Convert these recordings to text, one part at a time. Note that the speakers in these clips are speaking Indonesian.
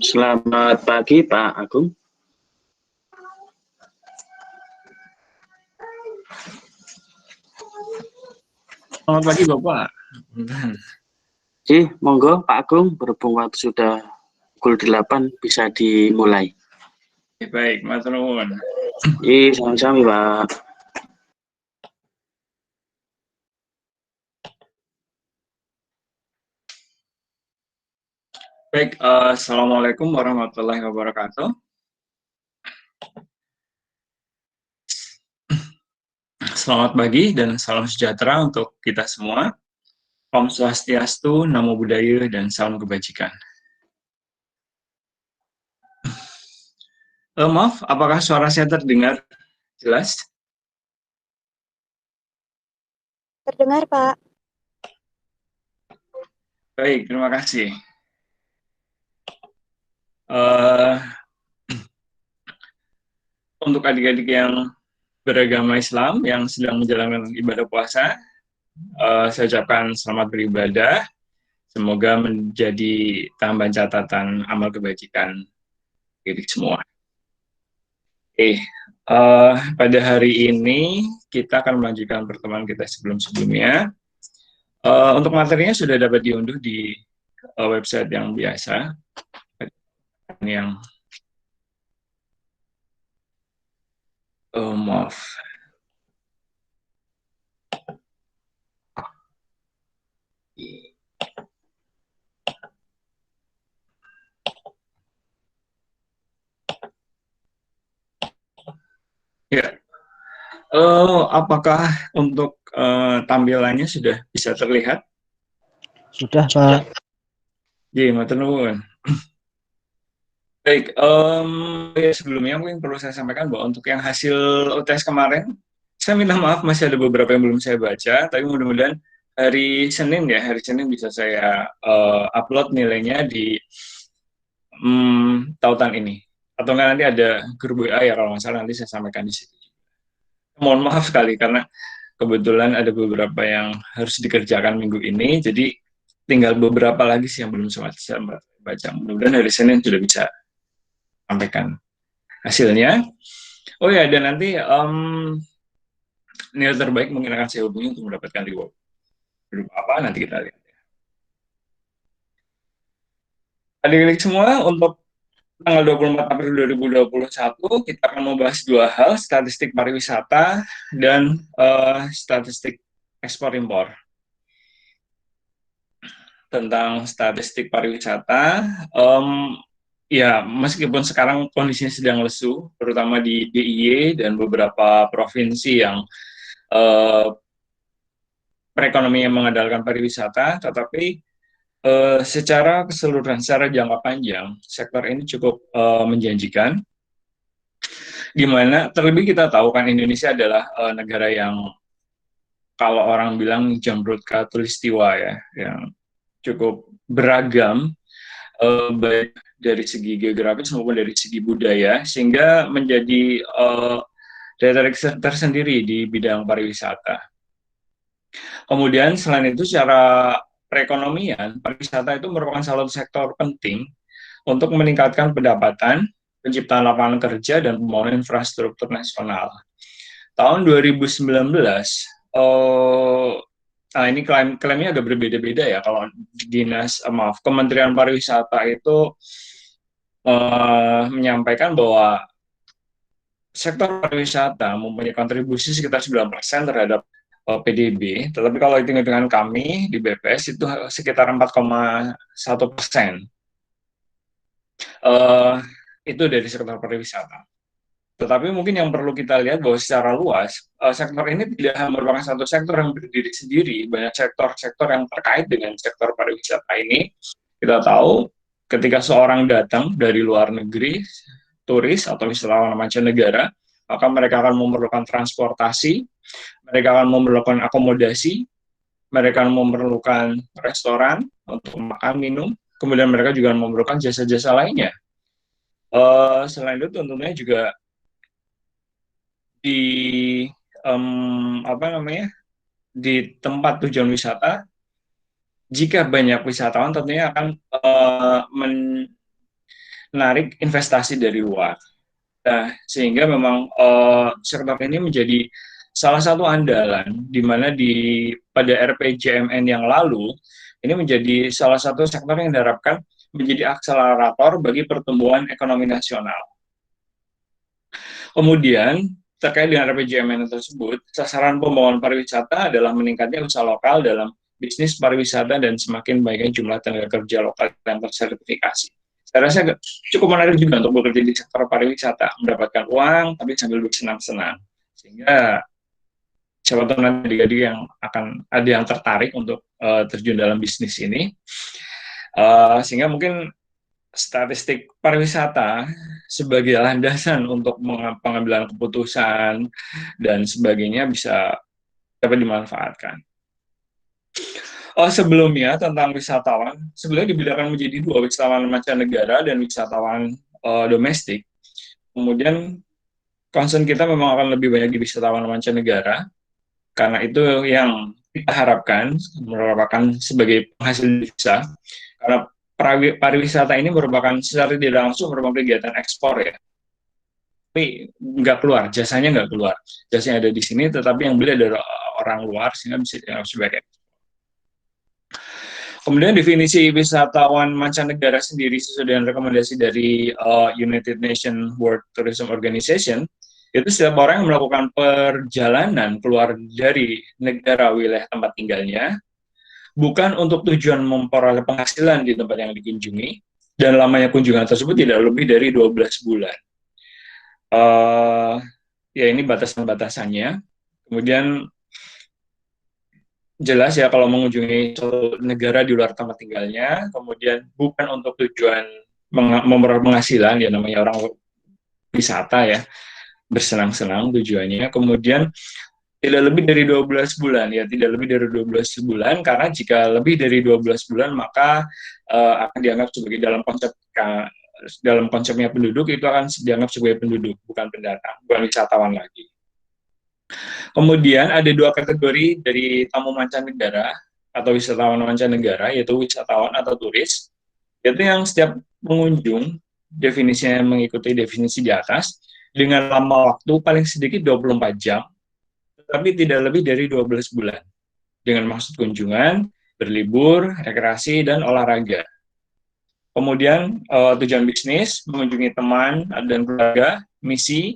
Selamat pagi Pak Agung. Selamat pagi Bapak. Monggo Pak Agung, berhubung waktu sudah pukul 8 bisa dimulai. Baik, Mas Nuwun. Sama-sama Pak. Baik, Assalamualaikum warahmatullahi wabarakatuh. Selamat pagi dan salam sejahtera untuk kita semua. Om Swastiastu, Namo Buddhaya, dan salam kebajikan. Maaf, apakah suara saya terdengar jelas? Terdengar, Pak. Baik, terima kasih. Untuk adik-adik yang beragama Islam yang sedang menjalankan ibadah puasa, saya ucapkan selamat beribadah. Semoga menjadi tambahan catatan amal kebajikan diri semua. Pada hari ini kita akan melanjutkan pertemuan kita sebelum-sebelumnya. Untuk materinya sudah dapat diunduh di website yang biasa. Yang maaf. Ya, apakah untuk tampilannya sudah bisa terlihat? Sudah, Pak. Iya, matur nuwun. Baik, sebelumnya mungkin perlu saya sampaikan bahwa untuk yang hasil UTS kemarin, saya minta maaf masih ada beberapa yang belum saya baca, tapi mudah-mudahan hari Senin bisa saya upload nilainya di tautan ini. Atau nggak nanti ada grup WA ya kalau nggak salah nanti saya sampaikan di situ. Mohon maaf sekali karena kebetulan ada beberapa yang harus dikerjakan minggu ini, jadi tinggal beberapa lagi sih yang belum sempat saya baca. Mudah-mudahan hari Senin sudah bisa sampaikan hasilnya. Oh ya, dan nanti nilai terbaik mungkin akan saya hubungi untuk mendapatkan reward. Berupa apa, nanti kita lihat. Adik-adik semua, untuk tanggal 24 April 2021, kita akan membahas dua hal, statistik pariwisata dan statistik ekspor-impor. Tentang statistik pariwisata, ya meskipun sekarang kondisinya sedang lesu, terutama di DIY dan beberapa provinsi yang perekonomian mengandalkan pariwisata, tetapi secara keseluruhan, secara jangka panjang, sektor ini cukup menjanjikan. Gimana? Terlebih kita tahu kan Indonesia adalah negara yang kalau orang bilang jamrut khatulistiwa ya, yang cukup beragam, baik dari segi geografis maupun dari segi budaya, sehingga menjadi daya tarik tersendiri di bidang pariwisata. Kemudian selain itu secara perekonomian, pariwisata itu merupakan salah satu sektor penting untuk meningkatkan pendapatan, penciptaan lapangan kerja, dan pembangunan infrastruktur nasional. Tahun 2019, nah ini klaimnya agak berbeda-beda ya. Kalau Kementerian Pariwisata itu menyampaikan bahwa sektor pariwisata mempunyai kontribusi sekitar 9% terhadap PDB, tetapi kalau hitung-hitungan kami di BPS itu sekitar 4,1%. Itu dari sektor pariwisata. Tetapi mungkin yang perlu kita lihat bahwa secara luas, sektor ini tidak merupakan satu sektor yang berdiri sendiri. Banyak sektor-sektor yang terkait dengan sektor pariwisata ini. Kita tahu ketika seorang datang dari luar negeri, turis atau wisatawan mancanegara, maka mereka akan memerlukan transportasi, mereka akan memerlukan akomodasi, mereka akan memerlukan restoran untuk makan, minum, kemudian mereka juga memerlukan jasa-jasa lainnya. Selain itu tentunya juga di di tempat tujuan wisata, jika banyak wisatawan tentunya akan menarik investasi dari luar. Nah, sehingga memang sektor ini menjadi salah satu andalan di mana pada RPJMN yang lalu ini menjadi salah satu sektor yang diharapkan menjadi akselerator bagi pertumbuhan ekonomi nasional. Kemudian terkait dengan RPJMN tersebut, sasaran pembangunan pariwisata adalah meningkatnya usaha lokal dalam bisnis pariwisata dan semakin baiknya jumlah tenaga kerja lokal yang tersertifikasi. Saya rasa cukup menarik juga untuk bekerja di sektor pariwisata, mendapatkan uang tapi sambil bersenang-senang. Sehingga siapa tahu nanti adik-adik yang akan ada yang tertarik untuk terjun dalam bisnis ini. Sehingga mungkin statistik pariwisata sebagai landasan untuk pengambilan keputusan dan sebagainya bisa dapat dimanfaatkan. Sebelumnya tentang wisatawan, sebenarnya dibedakan menjadi dua, wisatawan mancanegara dan wisatawan domestik. Kemudian concern kita memang akan lebih banyak di wisatawan mancanegara, karena itu yang kita harapkan merupakan sebagai penghasil devisa, karena pariwisata ini merupakan secara tidak langsung merupakan kegiatan ekspor ya. Tapi nggak keluar, jasanya nggak keluar. Jasanya ada di sini, tetapi yang beli adalah orang luar, sehingga bisa dianggap sebagai ekspor. Kemudian definisi wisatawan mancanegara sendiri sesuai dengan rekomendasi dari United Nations World Tourism Organization, itu setiap orang yang melakukan perjalanan keluar dari negara wilayah tempat tinggalnya, bukan untuk tujuan memperoleh penghasilan di tempat yang dikunjungi, dan lamanya kunjungan tersebut tidak lebih dari 12 bulan. Ya ini batasan-batasannya. Kemudian jelas ya kalau mengunjungi suatu negara di luar tempat tinggalnya, kemudian bukan untuk tujuan memperoleh penghasilan, ya namanya orang wisata ya, bersenang-senang tujuannya, kemudian tidak lebih dari 12 bulan, ya tidak lebih dari 12 bulan, karena jika lebih dari 12 bulan maka akan dianggap sebagai dalam konsepnya penduduk itu akan dianggap sebagai penduduk, bukan pendatang, bukan wisatawan lagi. Kemudian ada dua kategori dari tamu mancanegara atau wisatawan mancanegara, yaitu wisatawan atau turis, yaitu yang setiap pengunjung definisinya mengikuti definisi di atas dengan lama waktu paling sedikit 24 jam, tetapi tidak lebih dari 12 bulan, dengan maksud kunjungan, berlibur, rekreasi, dan olahraga. Kemudian tujuan bisnis, mengunjungi teman dan keluarga, misi,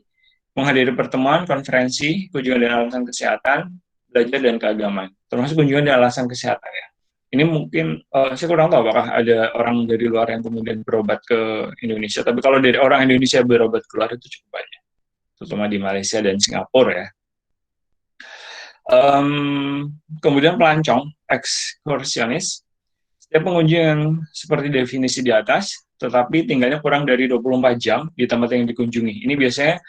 menghadiri pertemuan, konferensi, kunjungan dan alasan kesehatan, belajar dan keagamaan, termasuk kunjungan dan alasan kesehatan ya. Ini mungkin saya kurang tahu apakah ada orang dari luar yang kemudian berobat ke Indonesia, tapi kalau dari orang Indonesia berobat keluar itu cukup banyak, terutama di Malaysia dan Singapura ya. Kemudian pelancong, ekskursionis, setiap pengunjung yang seperti definisi di atas, tetapi tinggalnya kurang dari 24 jam di tempat yang dikunjungi. Ini biasanya,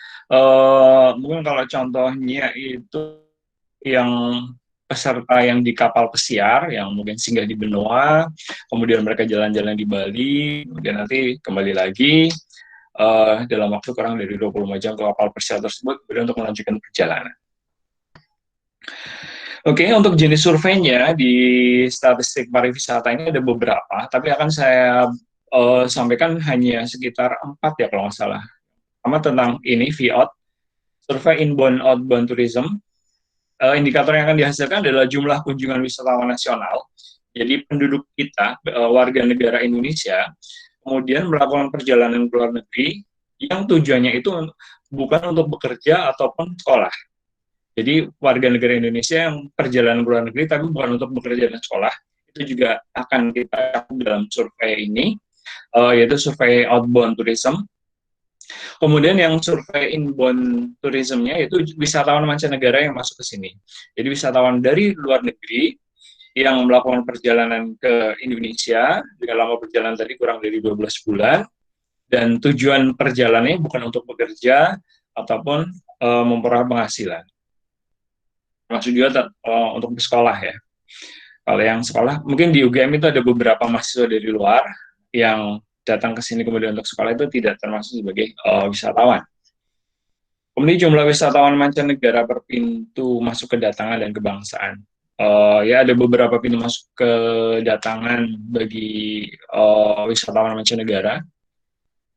mungkin kalau contohnya itu yang peserta yang di kapal pesiar, yang mungkin singgah di benua, kemudian mereka jalan-jalan di Bali, kemudian nanti kembali lagi dalam waktu kurang dari 24 jam ke kapal pesiar tersebut, kemudian untuk melanjutkan perjalanan. Oke, untuk jenis surveinya di statistik pariwisata ini ada beberapa, tapi akan saya sampaikan hanya sekitar 4 ya kalau nggak salah. Pertama tentang ini, VOT, Survey Inbound Outbound Tourism. Indikator yang akan dihasilkan adalah jumlah kunjungan wisatawan nasional. Jadi penduduk kita, warga negara Indonesia, kemudian melakukan perjalanan ke luar negeri yang tujuannya itu bukan untuk bekerja ataupun sekolah. Jadi warga negara Indonesia yang perjalanan ke luar negeri tapi bukan untuk bekerja dan sekolah, itu juga akan kita cakup dalam survei ini, yaitu survei outbound tourism. Kemudian yang survei inbound tourism-nya itu wisatawan mancanegara yang masuk ke sini. Jadi wisatawan dari luar negeri yang melakukan perjalanan ke Indonesia dengan lama perjalanan tadi kurang dari 12 bulan, dan tujuan perjalanannya bukan untuk bekerja ataupun memperoleh penghasilan. Maksud juga untuk bersekolah ya. Kalau yang sekolah, mungkin di UGM itu ada beberapa mahasiswa dari luar yang datang ke sini kemudian untuk sekolah, itu tidak termasuk sebagai wisatawan. Kemudian jumlah wisatawan mancanegara per pintu masuk kedatangan dan kebangsaan. Ya ada beberapa pintu masuk kedatangan bagi wisatawan mancanegara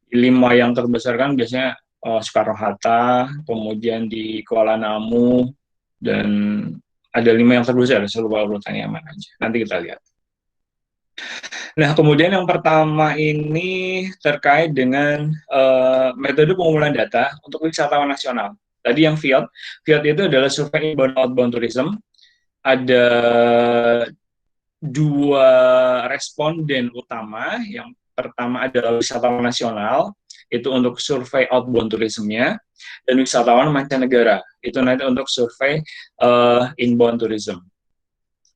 5 yang terbesar kan biasanya Soekarno-Hatta, kemudian di Kuala Namu, dan ada 5 yang terbesar, saya lupa urutannya mana aja. Nanti kita lihat. Nah, kemudian yang pertama ini terkait dengan metode pengumpulan data untuk wisatawan nasional. Tadi yang field itu adalah survei inbound outbound tourism. Ada 2 responden utama. Yang pertama adalah wisatawan nasional, itu untuk survei outbound tourism-nya, dan wisatawan mancanegara, itu nanti untuk survei inbound tourism.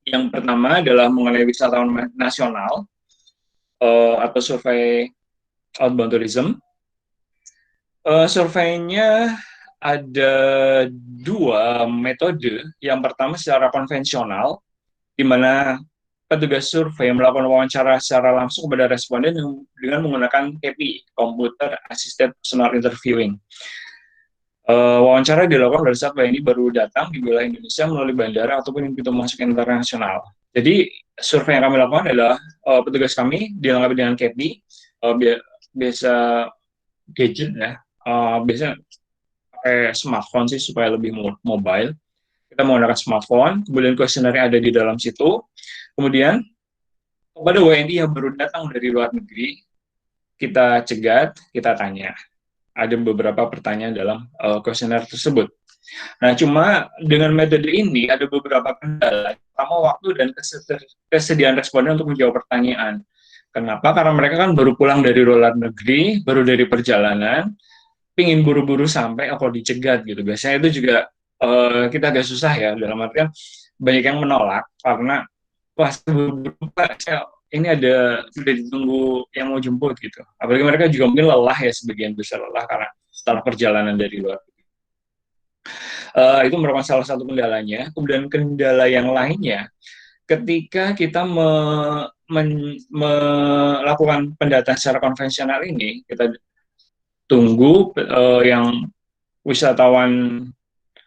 Yang pertama adalah mengenai wisatawan nasional, atau survei outbound tourism. Surveinya ada 2 metode. Yang pertama secara konvensional, di mana petugas survei melakukan wawancara secara langsung kepada responden dengan menggunakan KPI, Computer Assisted Personal Interviewing. Wawancara dilakukan pada saat WNI baru datang di wilayah Indonesia melalui bandara ataupun pintu masuk internasional. Jadi survei yang kami lakukan adalah petugas kami dilengkapi dengan KPI, biasa gadget ya, biasa pakai smartphone sih supaya lebih mobile. Kita menggunakan smartphone, kemudian kuesioner ada di dalam situ. Kemudian kepada WNI yang baru datang dari luar negeri, kita cegat, kita tanya. Ada beberapa pertanyaan dalam kuesioner tersebut. Nah, cuma dengan metode ini ada beberapa kendala, pertama waktu dan kesediaan responden untuk menjawab pertanyaan. Kenapa? Karena mereka kan baru pulang dari luar negeri, baru dari perjalanan, pingin buru-buru sampai, kalau dicegat gitu. Biasanya itu juga kita agak susah ya, dalam artian banyak yang menolak karena wah buru-buru Pak, ini sudah ditunggu yang mau jemput gitu. Apalagi mereka juga mungkin lelah ya, sebagian besar lelah karena setelah perjalanan dari luar. Itu merupakan salah satu kendalanya. Kemudian kendala yang lainnya, ketika kita melakukan pendataan secara konvensional ini, kita tunggu yang wisatawan,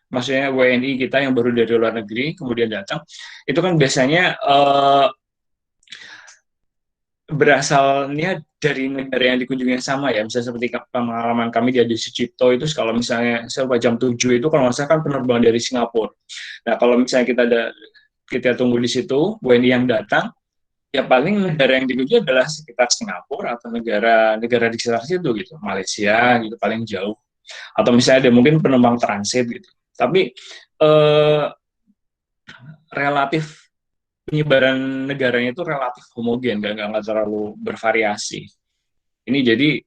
maksudnya WNI kita yang baru dari luar negeri kemudian datang, itu kan biasanya berasalnya dari negara yang dikunjungi yang sama ya. Misalnya seperti pengalaman kami di Adi Sucipto itu, kalau misalnya jam 7 itu kalau nggak salah kan penerbangan dari Singapura. Nah, kalau misalnya kita tunggu di situ, WNI yang datang, ya paling negara yang dikunjungi adalah sekitar Singapura atau negara di sekitar situ gitu, Malaysia gitu paling jauh. Atau misalnya ada mungkin penumpang transit gitu. Tapi relatif penyebaran negaranya itu relatif homogen, nggak terlalu bervariasi. Ini jadi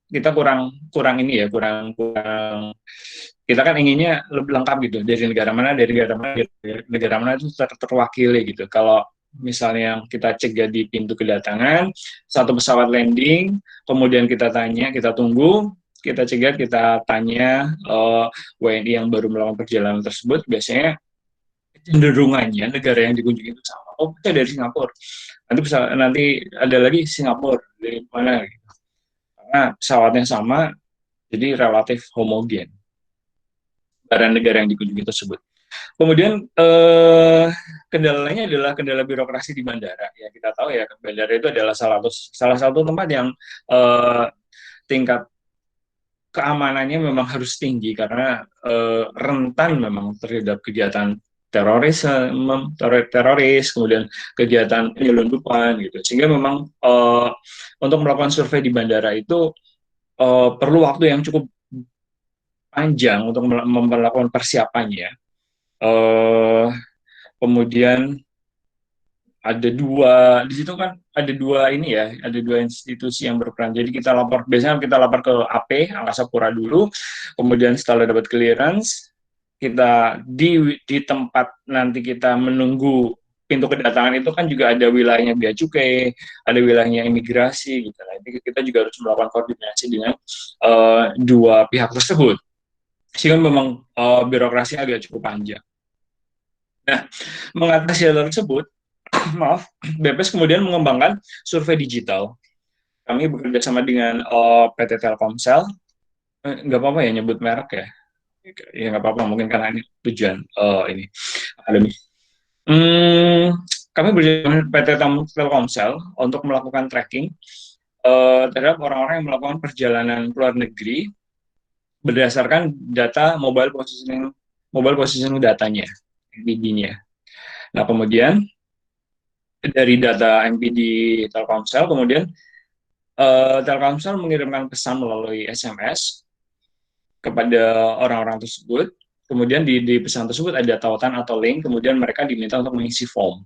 kita kurang ini ya, kurang kita kan inginnya lebih lengkap gitu, dari negara mana itu terwakili gitu. Kalau misalnya yang kita cegah di pintu kedatangan, satu pesawat landing, kemudian kita tunggu, kita cegah, kita tanya WNI yang baru melakukan perjalanan tersebut, biasanya cenderungannya negara yang dikunjungi itu sama. Oh, kita dari Singapura. Nanti ada lagi Singapura dari mana? Gitu. Karena pesawatnya sama, jadi relatif homogen dari negara yang dikunjungi tersebut. Kemudian kendala lainnya adalah kendala birokrasi di bandara. Ya kita tahu ya, bandara itu adalah salah satu tempat yang tingkat keamanannya memang harus tinggi karena rentan memang terhadap kegiatan teroris, kemudian kegiatan penyelundupan gitu. Sehingga memang untuk melakukan survei di bandara itu perlu waktu yang cukup panjang untuk melakukan persiapannya. Kemudian ada di situ kan ada dua institusi yang berperan. Jadi biasanya kita lapor ke AP, Angkasa Pura dulu, kemudian setelah dapat clearance, kita di tempat nanti kita menunggu pintu kedatangan itu kan juga ada wilayahnya bea cukai, ada wilayahnya imigrasi gitu. Nah, kita juga harus melakukan koordinasi dengan dua pihak tersebut. Sehingga memang birokrasi agak cukup panjang. Nah, mengatasi hal tersebut, maaf, BPS kemudian mengembangkan survei digital. Kami bekerja sama dengan PT Telkomsel, nggak apa-apa ya nyebut merek ya. Ya nggak apa-apa, mungkin karena ini tujuan ini akademis. Kami bekerja dengan PT Telkomsel untuk melakukan tracking terhadap orang-orang yang melakukan perjalanan ke luar negeri berdasarkan data mobile positioning datanya, MPD-nya. Nah, kemudian dari data MPD Telkomsel, kemudian Telkomsel mengirimkan pesan melalui SMS kepada orang-orang tersebut. Kemudian di pesan tersebut ada tautan atau link, kemudian mereka diminta untuk mengisi form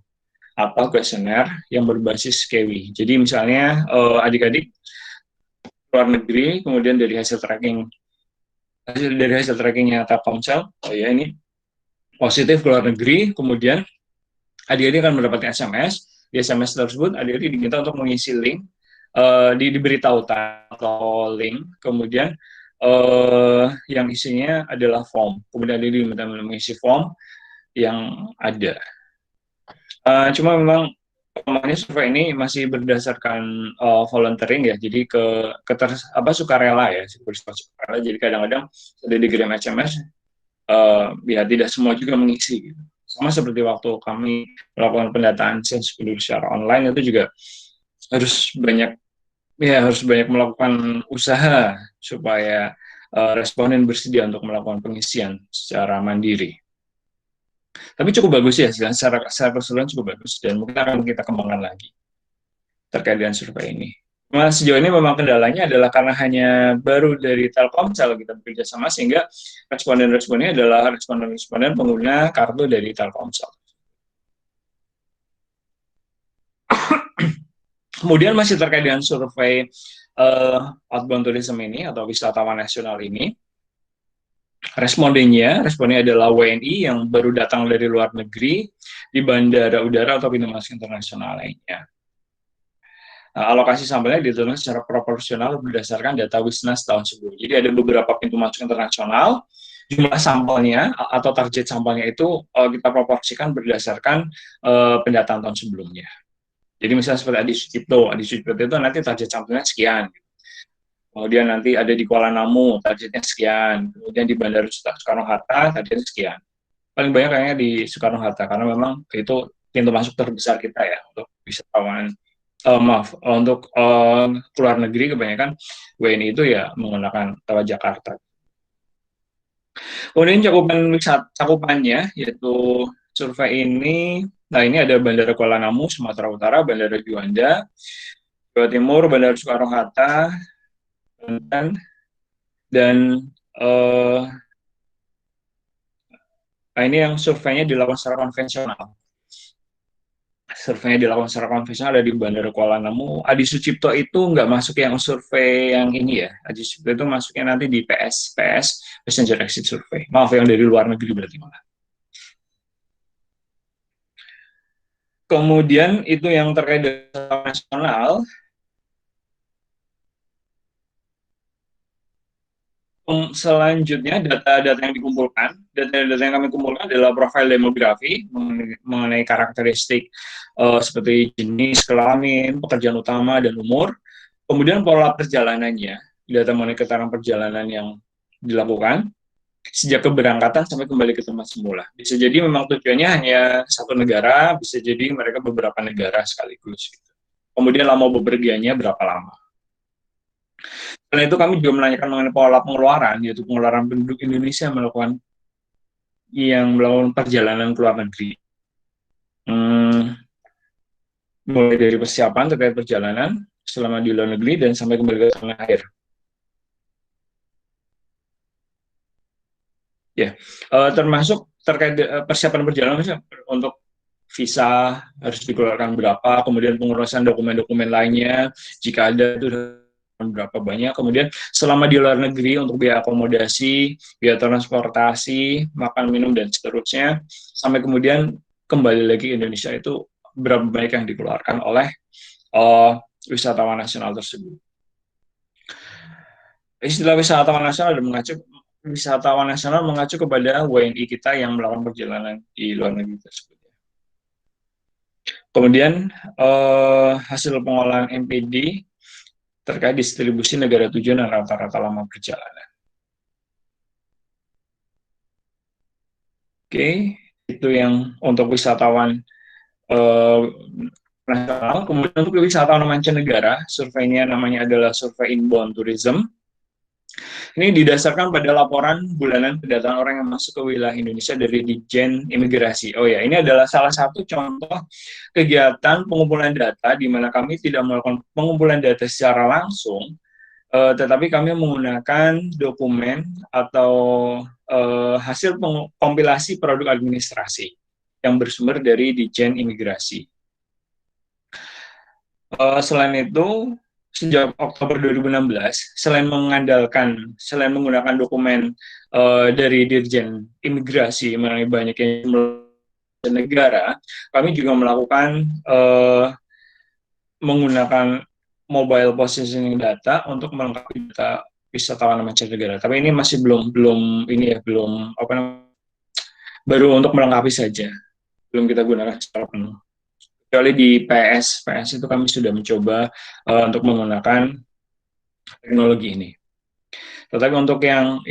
atau kuesioner yang berbasis KEWI. Jadi misalnya adik-adik luar negeri, kemudian dari hasil trackingnya Telkomsel, oh ya ini positif ke luar negeri, kemudian adik-adik akan mendapatkan SMS. Di SMS tersebut adik-adik diminta untuk mengisi link, diberi tautan atau link, kemudian yang isinya adalah form. Kemudian adik-adik diminta mengisi form yang ada. Cuma memang survei ini masih berdasarkan volunteering ya, jadi sukarela ya, sukarela. Jadi kadang-kadang ada dikirim SMS, ya tidak semua juga mengisi. Gitu. Sama seperti waktu kami melakukan pendataan sains penduduk secara online itu juga harus banyak melakukan usaha supaya responden bersedia untuk melakukan pengisian secara mandiri. Tapi cukup bagus ya, secara keseluruhan cukup bagus, dan mungkin akan kita kembangkan lagi terkait dengan survei ini. Nah, sejauh ini memang kendalanya adalah karena hanya baru dari Telkomsel kita bekerja sama, sehingga responden-respondennya adalah responden-responden pengguna kartu dari Telkomsel. Kemudian masih terkait dengan survei outbound tourism ini atau wisatawan nasional ini, respondennya adalah WNI yang baru datang dari luar negeri di bandara udara atau pintu masuk internasional lainnya. Alokasi sampelnya ditentukan secara proporsional berdasarkan data Wisnas tahun sebelumnya. Jadi ada beberapa pintu masuk internasional, jumlah sampelnya atau target sampelnya itu kita proporsikan berdasarkan pendataan tahun sebelumnya. Jadi misalnya seperti Adi Sucipto itu nanti target sampelnya sekian. Kemudian nanti ada di Kuala Namu, targetnya sekian. Kemudian di Bandara Soekarno-Hatta, targetnya sekian. Paling banyak kayaknya di Soekarno-Hatta, karena memang itu pintu masuk terbesar kita ya, untuk wisatawan. Untuk keluar negeri kebanyakan WNI itu ya menggunakan Tawa Jakarta. Kemudian cakupannya, yaitu survei ini, nah ini ada Bandara Kuala Namu, Sumatera Utara, Bandara Juanda, Jawa Timur, Bandara Soekarno-Hatta, dan ini yang surveinya dilakukan secara konvensional. Surveinya dilakukan secara konvensional ada di Bandara Kuala Namu. Adi Sucipto itu nggak masuk yang survei yang ini ya. Adi Sucipto itu masuknya nanti di PS Passenger Exit Survey. Maaf, yang dari luar negeri berarti malah. Kemudian itu yang terkait dengan nasional. Selanjutnya data-data yang dikumpulkan, data-data yang kami kumpulkan adalah profil demografi mengenai karakteristik seperti jenis kelamin, pekerjaan utama, dan umur. Kemudian pola perjalanannya, data mengenai keterangan perjalanan yang dilakukan sejak keberangkatan sampai kembali ke tempat semula. Bisa jadi memang tujuannya hanya satu negara, bisa jadi mereka beberapa negara sekaligus. Kemudian lama bepergiannya berapa lama. Selain itu kami juga menanyakan mengenai pola pengeluaran, yaitu pengeluaran penduduk Indonesia yang melakukan perjalanan ke luar negeri. Mulai dari persiapan terkait perjalanan selama di luar negeri dan sampai kembali ke tanah air. Ya, termasuk terkait persiapan perjalanan untuk visa harus dikeluarkan berapa, kemudian pengurusan dokumen-dokumen lainnya jika ada itu berapa banyak, kemudian selama di luar negeri untuk biaya akomodasi, biaya transportasi, makan minum dan seterusnya, sampai kemudian kembali lagi ke Indonesia itu berapa banyak yang dikeluarkan oleh wisatawan nasional tersebut. Istilah wisatawan nasional mengacu kepada WNI kita yang melakukan perjalanan di luar negeri tersebut. Kemudian hasil pengolahan MPD terkait distribusi negara tujuan dan rata-rata lama perjalanan. Oke, itu yang untuk wisatawan nasional. Kemudian untuk wisatawan mancanegara, surveinya namanya adalah survei inbound tourism. Ini didasarkan pada laporan bulanan kedatangan orang yang masuk ke wilayah Indonesia dari Ditjen Imigrasi. Oh ya, ini adalah salah satu contoh kegiatan pengumpulan data di mana kami tidak melakukan pengumpulan data secara langsung, tetapi kami menggunakan dokumen atau hasil kompilasi produk administrasi yang bersumber dari Ditjen Imigrasi. Selain itu, sejak Oktober 2016, selain menggunakan dokumen dari Dirjen Imigrasi mengenai banyaknya negara, kami juga melakukan menggunakan mobile positioning data untuk melengkapi data wisatawan mancanegara. Tapi ini masih belum baru untuk melengkapi saja, belum kita gunakan secara penuh. Kecuali di PS itu kami sudah mencoba untuk menggunakan teknologi ini. Tetapi untuk yang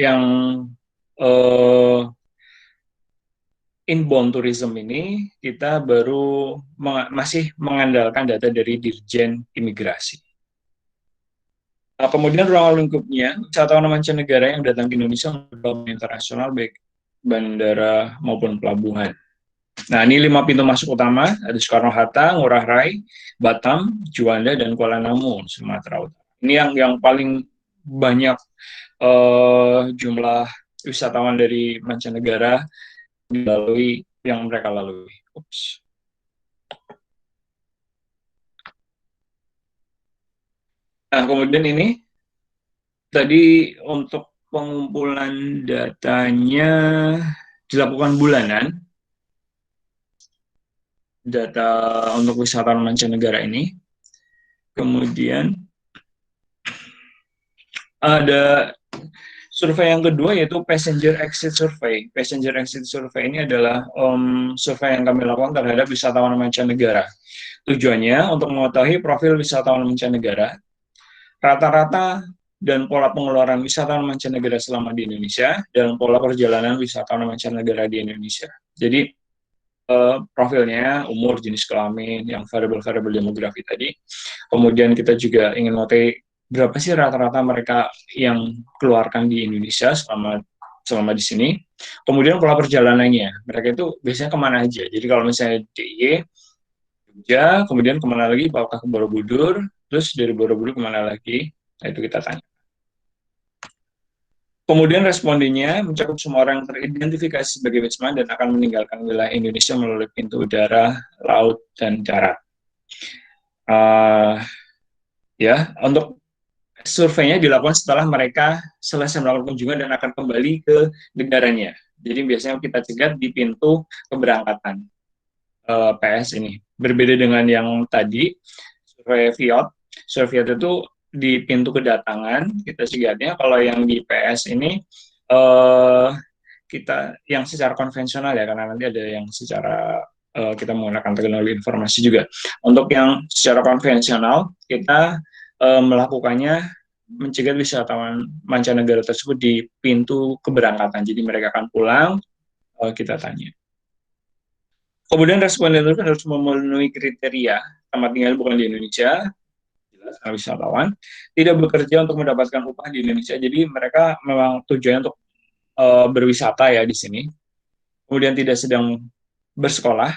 inbound tourism ini kita baru masih mengandalkan data dari Dirjen Imigrasi. Nah, kemudian ruang lingkupnya, wisatawan mancanegara yang datang ke Indonesia melalui internasional baik bandara maupun pelabuhan. Nah, ini 5 pintu masuk utama, ada Soekarno-Hatta, Ngurah Rai, Batam, Juanda, dan Kuala Namu, Sumatera Utara. Ini yang paling banyak jumlah wisatawan dari mancanegara yang mereka lalui. Nah, kemudian ini tadi untuk pengumpulan datanya dilakukan bulanan. Data untuk wisatawan mancanegara ini. Kemudian ada survei yang kedua yaitu passenger exit survey. Passenger exit survey ini adalah survei yang kami lakukan terhadap wisatawan mancanegara. Tujuannya untuk mengetahui profil wisatawan mancanegara, rata-rata dan pola pengeluaran wisatawan mancanegara selama di Indonesia, dan pola perjalanan wisatawan mancanegara di Indonesia. Jadi profilnya, umur, jenis kelamin, yang variabel-variabel demografi tadi. Kemudian kita juga ingin mengetahui berapa sih rata-rata mereka yang keluarkan di Indonesia selama di sini. Kemudian pola perjalanannya, mereka itu biasanya kemana aja. Jadi kalau misalnya DIY, Jogja, kemudian kemana lagi, apakah ke Borobudur, terus dari Borobudur kemana lagi, nah itu kita tanya. Kemudian respondennya mencakup semua orang yang teridentifikasi sebagai wisman dan akan meninggalkan wilayah Indonesia melalui pintu udara, laut, dan darat. Untuk surveinya dilakukan setelah mereka selesai melakukan kunjungan dan akan kembali ke negaranya. Jadi biasanya kita cegat di pintu keberangkatan PS ini. Berbeda dengan yang tadi, survei VIOT. Survei VIOT itu di pintu kedatangan kita cegatnya. Kalau yang di PS ini kita yang secara konvensional ya, karena nanti ada yang secara kita menggunakan teknologi informasi juga. Untuk yang secara konvensional kita melakukannya mencegat wisatawan mancanegara tersebut di pintu keberangkatan. Jadi mereka akan pulang, kita tanya. Kemudian responden itu harus memenuhi kriteria tempat tinggal bukan di Indonesia, jelas wisatawan, tidak bekerja untuk mendapatkan upah di Indonesia. Jadi mereka memang tujuannya untuk berwisata ya di sini. Kemudian tidak sedang bersekolah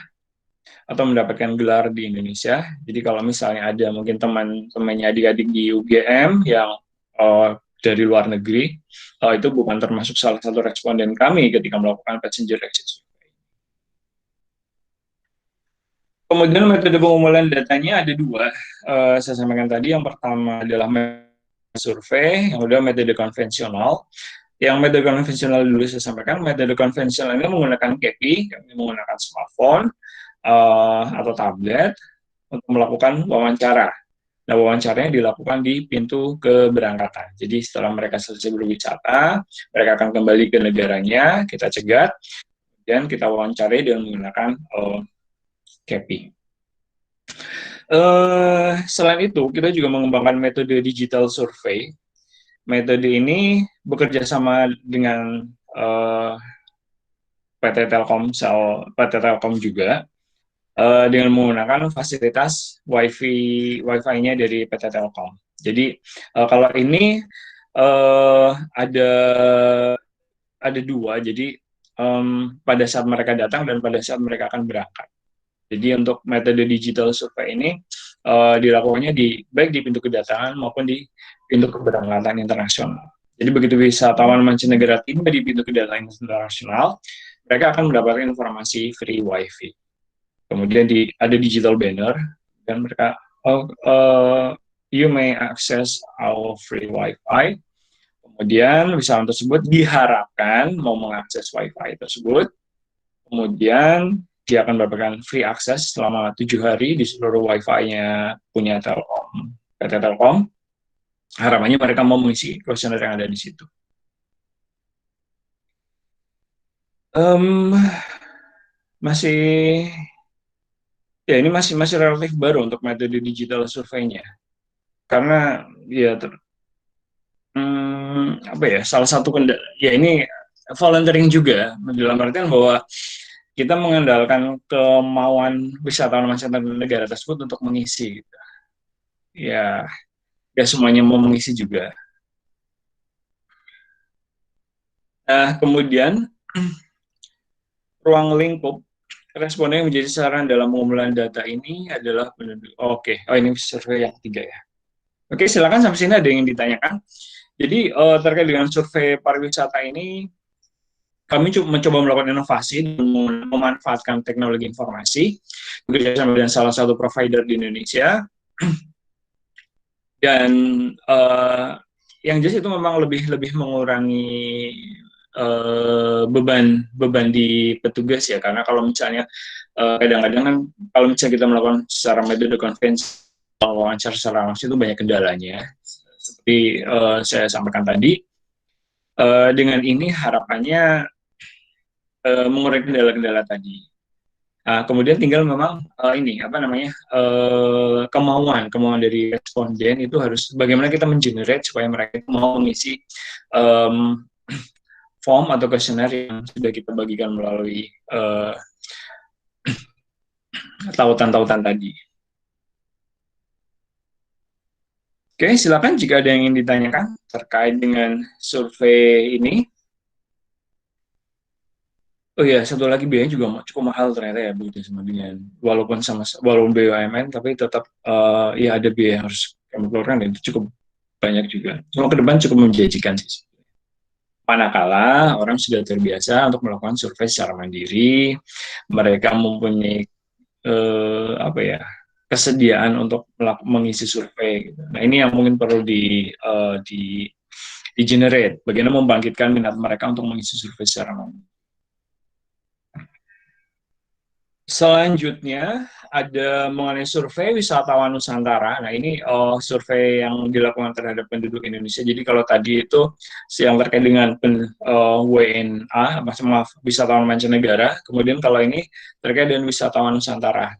atau mendapatkan gelar di Indonesia. Jadi kalau misalnya ada mungkin teman-temannya adik-adik di UGM yang dari luar negeri, itu bukan termasuk salah satu responden kami ketika melakukan passenger exit survey. Kemudian metode pengumpulan datanya ada 2. Saya sampaikan tadi, yang pertama adalah metode survei, yang kedua metode konvensional. Yang metode konvensional dulu saya sampaikan, metode konvensional ini menggunakan KEPI, kami menggunakan smartphone atau tablet untuk melakukan wawancara. Nah, wawancaranya dilakukan di pintu keberangkatan. Jadi setelah mereka selesai berwisata, mereka akan kembali ke negaranya, kita cegat, dan kita wawancarai dengan menggunakan KEPI. Selain itu, kita juga mengembangkan metode digital survey. Metode ini bekerja sama dengan PT Telkom juga. dengan menggunakan fasilitas Wi-Fi-nya dari PT Telkom. Jadi kalau ini ada dua, jadi pada saat mereka datang dan pada saat mereka akan berangkat. Jadi untuk metode digital survei ini dilakukannya baik di pintu kedatangan maupun di pintu keberangkatan internasional. Jadi begitu wisatawan mancanegara tiba di pintu kedatangan internasional, mereka akan mendapatkan informasi free Wi-Fi. Kemudian ada digital banner dan mereka you may access our free Wi-Fi. Kemudian wisatawan tersebut diharapkan mau mengakses Wi-Fi tersebut. Kemudian dia akan mendapatkan free access selama 7 hari di seluruh Wi-Fi-nya punya Telkom, PT Telkom. Harapannya mereka mau mengisi kuesioner yang ada di situ. Ini masih relatif baru untuk metode digital surveinya, karena ya salah satu ya ini volunteering juga, dalam artian bahwa kita mengandalkan kemauan wisatawan mancanegara tersebut untuk mengisi. Gitu. Ya semuanya mau mengisi juga. Nah, kemudian ruang lingkup responden yang menjadi sasaran dalam pengumpulan data ini adalah penduduk. Ini survei yang ketiga ya. Oke, silakan sampai sini ada yang ditanyakan. Jadi terkait dengan survei pariwisata ini, kami mencoba melakukan inovasi dan memanfaatkan teknologi informasi bekerjasama dengan salah satu provider di Indonesia. Dan yang jelas itu memang lebih mengurangi beban di petugas ya, karena kalau misalnya kadang-kadang kan kalau misalnya kita melakukan secara metode konvensional wawancara secara langsung itu banyak kendalanya, seperti saya sampaikan tadi. Dengan ini harapannya mengurangi kendala-kendala tadi. Kemudian tinggal memang kemauan dari responden itu harus bagaimana kita mengenerate supaya mereka mau mengisi form atau kuesioner yang sudah kita bagikan melalui tautan-tautan tadi. Oke, silakan jika ada yang ingin ditanyakan terkait dengan survei ini. Oh iya, satu lagi biayanya juga cukup mahal ternyata ya, begitu sama dengan walaupun BUMN, tapi tetap ada biaya yang harus kami keluarkan dan itu cukup banyak juga. Cuma ke depan cukup menjanjikan sih. Manakala orang sudah terbiasa untuk melakukan survei secara mandiri, mereka mempunyai kesediaan untuk mengisi survei. Gitu. Nah ini yang mungkin perlu di generate, bagaimana membangkitkan minat mereka untuk mengisi survei secara mandiri. Selanjutnya ada mengenai survei wisatawan Nusantara. Nah ini survei yang dilakukan terhadap penduduk Indonesia. Jadi kalau tadi itu yang terkait dengan WNA, wisatawan mancanegara. Kemudian kalau ini terkait dengan wisatawan Nusantara.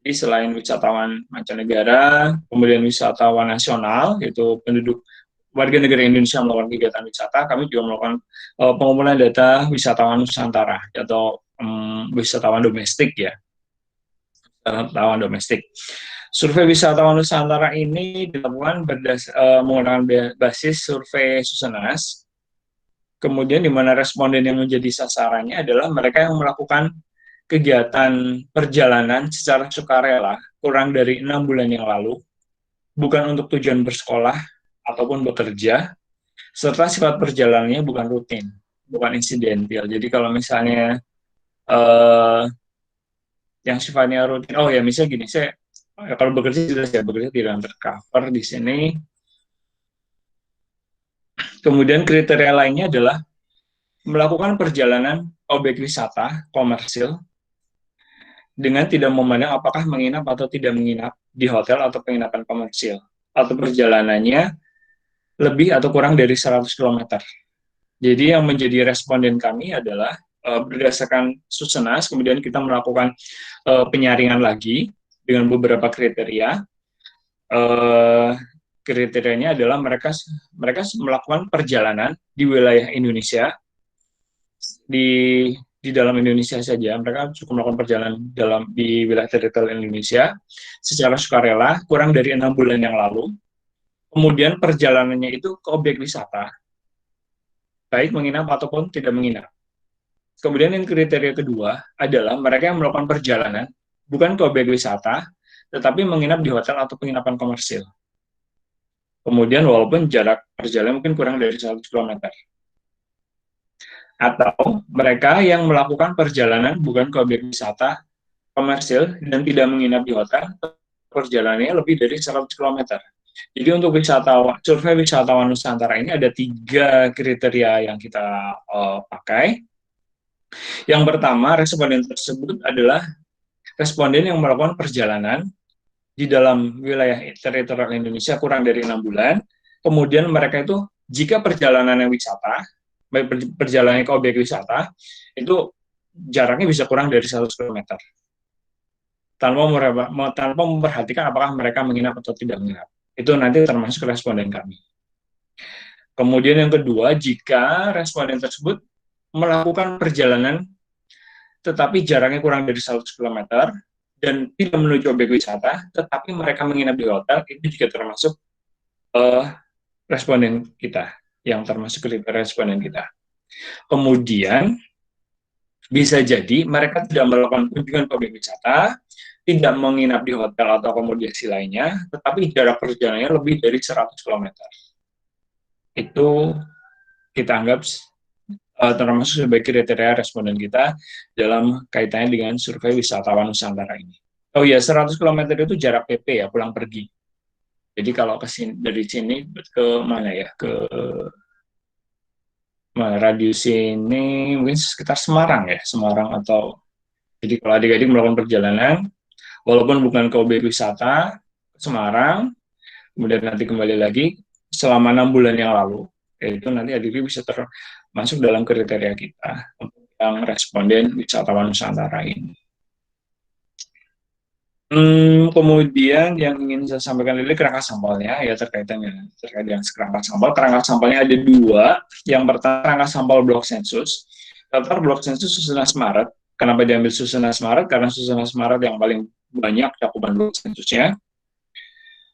Jadi selain wisatawan mancanegara, kemudian wisatawan nasional, yaitu penduduk warga negara Indonesia melakukan kegiatan wisata, kami juga melakukan pengumpulan data wisatawan Nusantara atau wisatawan domestik ya, wisatawan domestik. Survei wisatawan Nusantara ini dilakukan menggunakan basis survei Susenas, kemudian di mana responden yang menjadi sasarannya adalah mereka yang melakukan kegiatan perjalanan secara sukarela kurang dari 6 bulan yang lalu, bukan untuk tujuan bersekolah ataupun bekerja, serta sifat perjalanannya bukan rutin, bukan insidental. Jadi kalau misalnya yang sifatnya rutin, misalnya gini, saya kalau bekerja jelas ya, bekerja tidak tercover di sini. Kemudian kriteria lainnya adalah melakukan perjalanan objek wisata komersil dengan tidak memandang apakah menginap atau tidak menginap di hotel atau penginapan komersil, atau perjalanannya lebih atau kurang dari 100 km. Jadi yang menjadi responden kami adalah berdasarkan Susenas, kemudian kita melakukan penyaringan lagi dengan beberapa kriteria. Kriterianya adalah mereka melakukan perjalanan di wilayah Indonesia di dalam Indonesia saja, mereka cukup melakukan perjalanan di wilayah teritorial Indonesia secara sukarela kurang dari 6 bulan yang lalu. Kemudian perjalanannya itu ke objek wisata, baik menginap ataupun tidak menginap. Kemudian yang kriteria kedua adalah mereka yang melakukan perjalanan bukan ke objek wisata, tetapi menginap di hotel atau penginapan komersil. Kemudian walaupun jarak perjalanan mungkin kurang dari 100 km. Atau mereka yang melakukan perjalanan bukan ke objek wisata komersil dan tidak menginap di hotel, perjalanannya lebih dari 100 km. Jadi untuk survei wisatawan Nusantara ini ada 3 kriteria yang kita pakai. Yang pertama, responden tersebut adalah responden yang melakukan perjalanan di dalam wilayah teritorial Indonesia kurang dari 6 bulan. Kemudian mereka itu, jika perjalanannya wisata, baik perjalanan ke objek wisata, itu jaraknya bisa kurang dari 100 km. Tanpa memperhatikan apakah mereka menginap atau tidak menginap. Itu nanti termasuk responden kami. Kemudian yang kedua, jika responden tersebut melakukan perjalanan tetapi jaraknya kurang dari 100 km dan tidak menuju objek wisata, tetapi mereka menginap di hotel, itu juga termasuk responden kita, yang termasuk kriteria responden kita. Kemudian, bisa jadi mereka tidak melakukan kunjungan ke objek wisata, tidak menginap di hotel atau akomodasi lainnya, tetapi jarak perjalanannya lebih dari 100 km. Itu kita anggap termasuk sebagai kriteria responden kita dalam kaitannya dengan survei wisatawan Nusantara ini. Oh iya, 100 km itu jarak PP ya, pulang pergi. Jadi kalau dari sini ke mana ya, ke radius ini mungkin sekitar Semarang ya, Semarang atau, jadi kalau adik-adik melakukan perjalanan, walaupun bukan ke objek wisata, ke Semarang, kemudian nanti kembali lagi selama 6 bulan yang lalu, itu nanti adik-adik bisa termasuk dalam kriteria kita untuk yang responden wisatawan Nusantara ini. Kemudian yang ingin saya sampaikan dulu kerangka sampelnya ya terkait dengan kerangka sampel. Kerangka sampelnya ada 2. Yang pertama kerangka sampel blok sensus. Daftar blok sensus Susenas Maret. Kenapa diambil Susenas Maret? Karena Susenas Maret yang paling banyak cakupan blok sensusnya.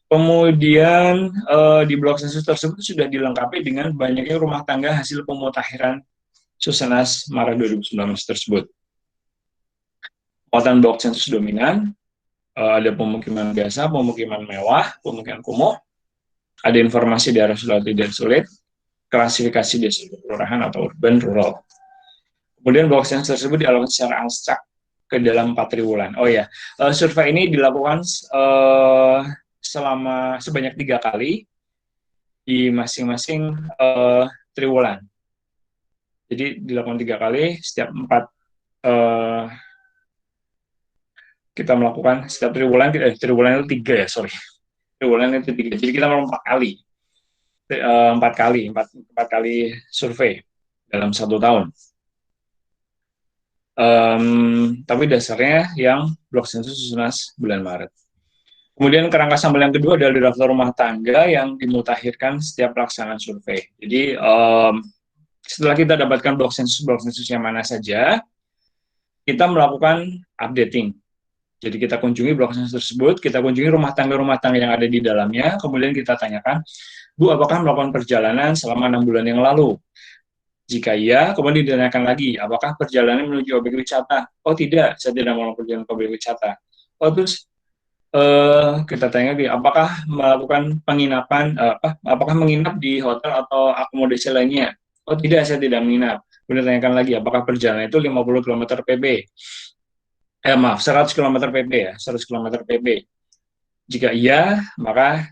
Kemudian di blok sensus tersebut sudah dilengkapi dengan banyaknya rumah tangga hasil pemutakhiran Susenas Maret 2019 tersebut. Muatan blok sensus dominan. Ada pemukiman biasa, pemukiman mewah, pemukiman kumuh, ada informasi daerah sulit dan sulit, klasifikasi desa kelurahan atau urban rural. Kemudian blok sensus tersebut dialokasikan secara acak ke dalam 4 triwulan. Oh ya, survei ini dilakukan sebanyak 3 kali di masing-masing triwulan. Jadi dilakukan 3 kali, setiap 4 kita melakukan setiap triwulan triwulan itu 3 ya, triwulan itu 3. Jadi kita melakukan 4 kali survei dalam 1 tahun. Tapi dasarnya yang blok sensus Susenas bulan Maret. Kemudian kerangka sampel yang kedua adalah daftar rumah tangga yang dimutakhirkan setiap pelaksanaan survei. Jadi setelah kita dapatkan blok sensus yang mana saja, kita melakukan updating. Jadi kita kunjungi blok sensus tersebut, kita kunjungi rumah tangga yang ada di dalamnya, kemudian kita tanyakan, Bu, apakah melakukan perjalanan selama 6 bulan yang lalu? Jika iya, kemudian ditanyakan lagi, apakah perjalanan menuju objek wisata? Oh tidak, saya tidak melakukan perjalanan ke objek wisata. Oh terus kita tanya lagi, apakah melakukan penginapan, apakah menginap di hotel atau akomodasi lainnya? Oh tidak, saya tidak menginap. Kemudian tanyakan lagi, apakah perjalanan itu 50 km PB? 100 km PB ya, 100 km PB. Jika iya, maka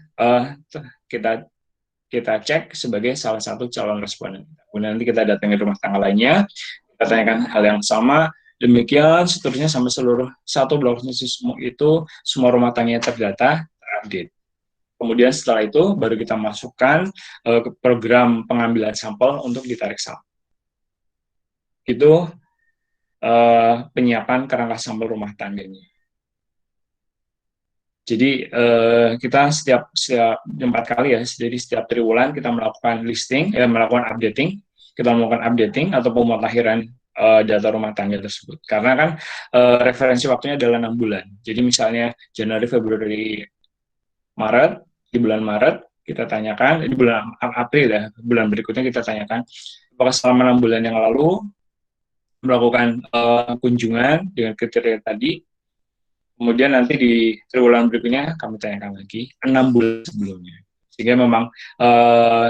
kita cek sebagai salah satu calon responden. Kemudian nanti kita datangi rumah tangga lainnya, kita tanyakan hal yang sama, demikian seterusnya sampai seluruh 1 blok sensus itu semua rumah tangganya terdata, terupdate. Kemudian setelah itu baru kita masukkan ke program pengambilan sampel untuk ditarik sampel. Itu penyiapan kerangka sampel rumah tangganya. Jadi kita setiap 4 kali ya, jadi setiap triwulan kita melakukan listing, melakukan updating, kita melakukan updating atau pemutakhiran data rumah tangga tersebut. Karena kan referensi waktunya adalah 6 bulan. Jadi misalnya Januari, Februari, Maret, di bulan Maret kita tanyakan, di bulan April ya, bulan berikutnya kita tanyakan, apakah selama 6 bulan yang lalu melakukan kunjungan dengan kriteria tadi, kemudian nanti di triwulan berikutnya kami tanyakan lagi 6 bulan sebelumnya. Sehingga memang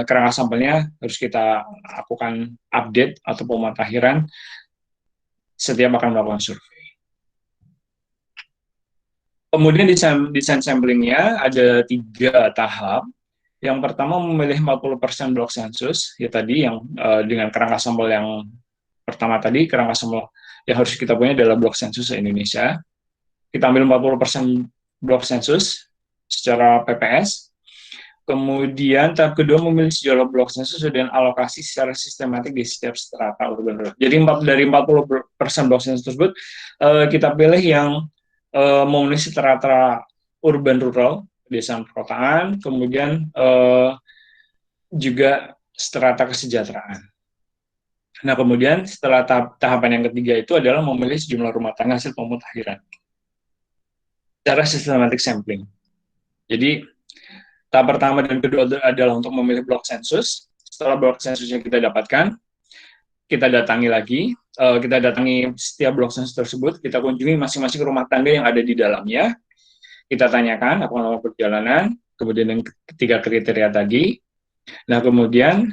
kerangka sampelnya harus kita lakukan update atau pemutakhiran setiap akan melakukan survei. Kemudian desain samplingnya ada 3 tahap. Yang pertama memilih 40% blok sensus, ya tadi yang dengan kerangka sampel yang pertama tadi, kerangka sampel yang harus kita punya adalah blok sensus se-Indonesia. Kita ambil 40% blok sensus secara PPS. Kemudian tahap kedua memilih sejumlah blok sensus dan alokasi secara sistematik di setiap strata urban rural. Jadi dari 40% blok sensus tersebut, kita pilih yang memenuhi strata urban rural, pedesaan perkotaan, kemudian juga strata kesejahteraan. Nah, kemudian setelah tahapan yang ketiga itu adalah memilih sejumlah rumah tangga hasil pemutakhiran secara sistematik sampling. Jadi, tahap pertama dan kedua adalah untuk memilih blok sensus. Setelah blok sensusnya kita dapatkan, kita datangi lagi, kita datangi setiap blok sensus tersebut, kita kunjungi masing-masing rumah tangga yang ada di dalamnya, kita tanyakan apa nama perjalanan, kemudian yang ketiga kriteria tadi. Nah, kemudian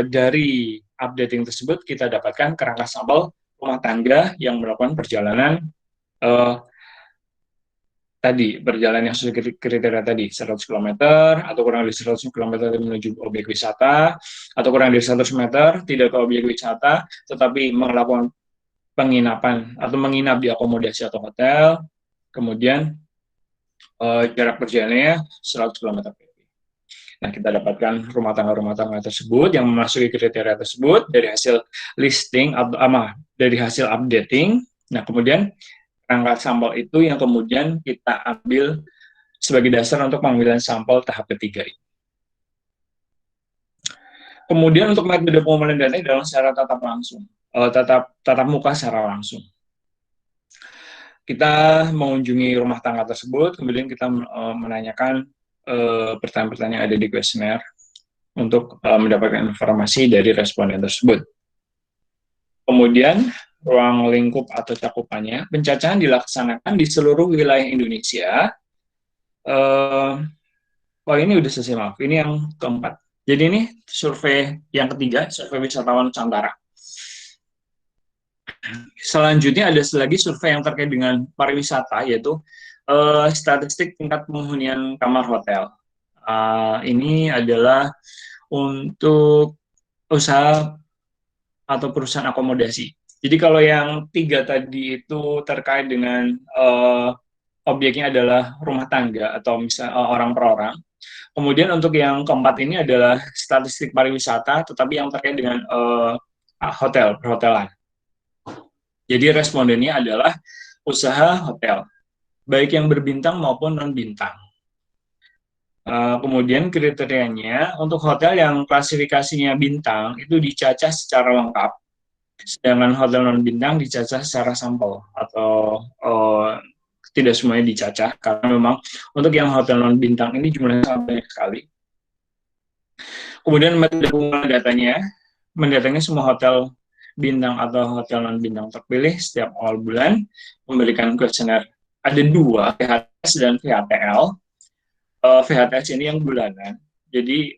dari updating tersebut kita dapatkan kerangka sampel rumah tangga yang melakukan perjalanan tadi, perjalanan yang sesuai kriteria tadi, 100 km, atau kurang dari 100 km menuju objek wisata, atau kurang dari 100 meter, tidak ke objek wisata, tetapi melakukan penginapan, atau menginap di akomodasi atau hotel, kemudian jarak perjalanannya 100 km. Nah, kita dapatkan rumah tangga tersebut yang memasuki kriteria tersebut dari hasil listing, dari hasil updating. Nah, kemudian kerangka sampel itu yang kemudian kita ambil sebagai dasar untuk pengambilan sampel tahap ketiga ini. Kemudian untuk metode pengumpulan data dalam secara tatap muka secara langsung. Kita mengunjungi rumah tangga tersebut, kemudian kita menanyakan pertanyaan-pertanyaan yang ada di kuesioner untuk mendapatkan informasi dari responden tersebut. Kemudian ruang lingkup atau cakupannya, pencacahan dilaksanakan di seluruh wilayah Indonesia. Ini udah selesai, maaf. Ini yang keempat. Jadi ini survei yang ketiga, survei wisatawan Nusantara. Selanjutnya ada lagi survei yang terkait dengan pariwisata, yaitu statistik tingkat penghunian kamar hotel. Ini adalah untuk usaha atau perusahaan akomodasi. Jadi kalau yang 3 tadi itu terkait dengan objeknya adalah rumah tangga atau misalnya orang per orang. Kemudian untuk yang keempat ini adalah statistik pariwisata, tetapi yang terkait dengan perhotelan. Jadi respondennya adalah usaha hotel, baik yang berbintang maupun non-bintang. Kemudian kriterianya untuk hotel yang klasifikasinya bintang itu dicacah secara lengkap, sedangkan hotel non-bintang dicacah secara sampel atau tidak semuanya dicacah, karena memang untuk yang hotel non-bintang ini jumlahnya sangat banyak sekali. Kemudian metode pengumpulan datanya, mendatangi semua hotel bintang atau hotel non-bintang terpilih setiap awal bulan, memberikan kuesioner. Ada 2, VHTS dan VHTL. VHTS ini yang bulanan. Jadi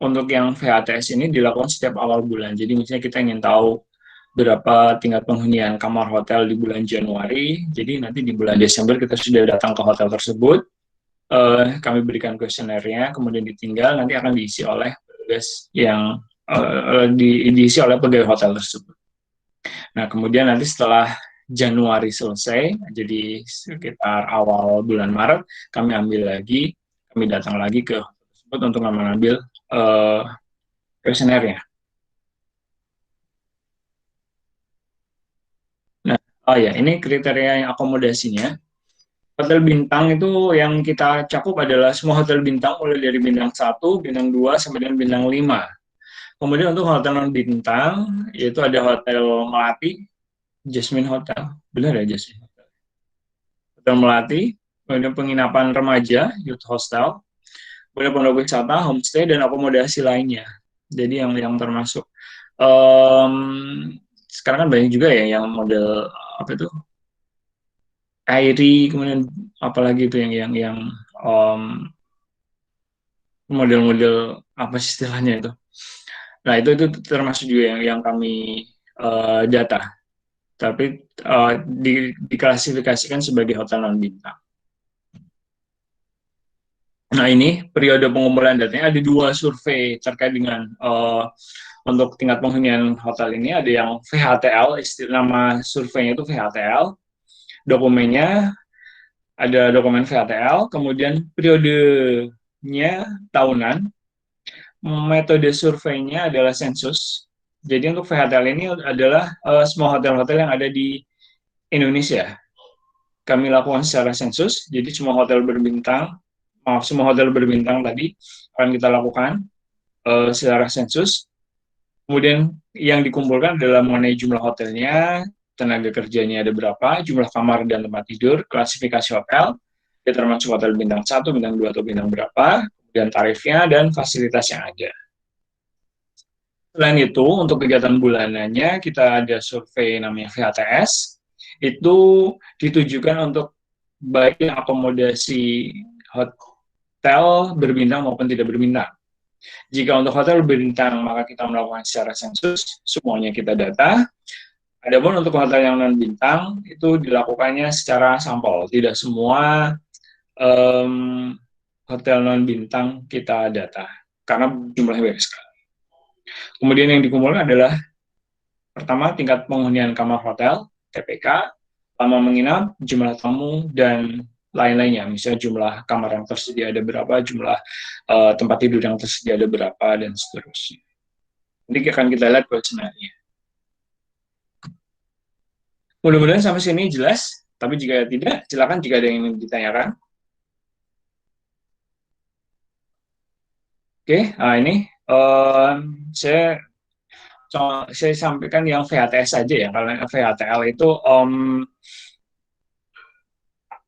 untuk yang VHTS ini dilakukan setiap awal bulan. Jadi misalnya kita ingin tahu berapa tingkat penghunian kamar hotel di bulan Januari, jadi nanti di bulan Desember kita sudah datang ke hotel tersebut, kami berikan kuesionernya, kemudian ditinggal, nanti akan diisi oleh petugas yang diisi oleh pegawai hotel tersebut. Nah, kemudian nanti setelah Januari selesai, jadi sekitar awal bulan Maret, kami datang lagi ke hotel tersebut untuk mengambil kuesionernya. Ini kriteria yang akomodasinya. Hotel bintang itu yang kita cakup adalah semua hotel bintang mulai dari bintang 1, bintang 2, sampai dengan bintang 5. Kemudian untuk hotel non bintang, yaitu ada Hotel Melati, Jasmine Hotel. Benar ya Jasmine Hotel? Hotel Melati, kemudian penginapan remaja, youth hostel, kemudian pondok wisata, homestay, dan akomodasi lainnya. Jadi yang termasuk sekarang kan banyak juga ya yang model apa itu Airi, kemudian apalagi itu yang model-model apa sih istilahnya itu. Nah itu termasuk juga yang kami data, tapi diklasifikasikan sebagai hotel non bintang. Nah ini periode pengumpulan datanya ada 2 survei terkait dengan untuk tingkat penghunian hotel ini. Ada yang VHTL, nama surveinya itu VHTL, dokumennya ada dokumen VHTL, kemudian periodenya tahunan, metode surveinya adalah sensus. Jadi untuk VHTL ini adalah semua hotel-hotel yang ada di Indonesia. Kami lakukan secara sensus, jadi semua hotel berbintang tadi akan kita lakukan secara sensus. Kemudian yang dikumpulkan adalah mengenai jumlah hotelnya, tenaga kerjanya ada berapa, jumlah kamar dan tempat tidur, klasifikasi hotel, ya termasuk hotel bintang 1, bintang 2, atau bintang berapa, kemudian tarifnya, dan fasilitas yang ada. Selain itu, untuk kegiatan bulanannya, kita ada survei namanya VHTS, itu ditujukan untuk baik akomodasi hotel berbintang maupun tidak berbintang. Jika untuk hotel berbintang, maka kita melakukan secara sensus, semuanya kita data. Adapun untuk hotel yang non-bintang, itu dilakukannya secara sampel. Tidak semua hotel non-bintang kita data, karena jumlahnya banyak sekali. Kemudian yang dikumpulkan adalah, pertama, tingkat penghunian kamar hotel, TPK, lama menginap, jumlah tamu, dan lain-lainnya, misalnya jumlah kamar yang tersedia ada berapa, jumlah tempat tidur yang tersedia ada berapa, dan seterusnya. Nanti akan kita lihat kuesionernya. Mudah-mudahan sampai sini jelas, tapi jika tidak, silakan jika ada yang ingin ditanyakan. Oke, nah ini saya sampaikan yang VHTS saja ya. Kalau VHTL itu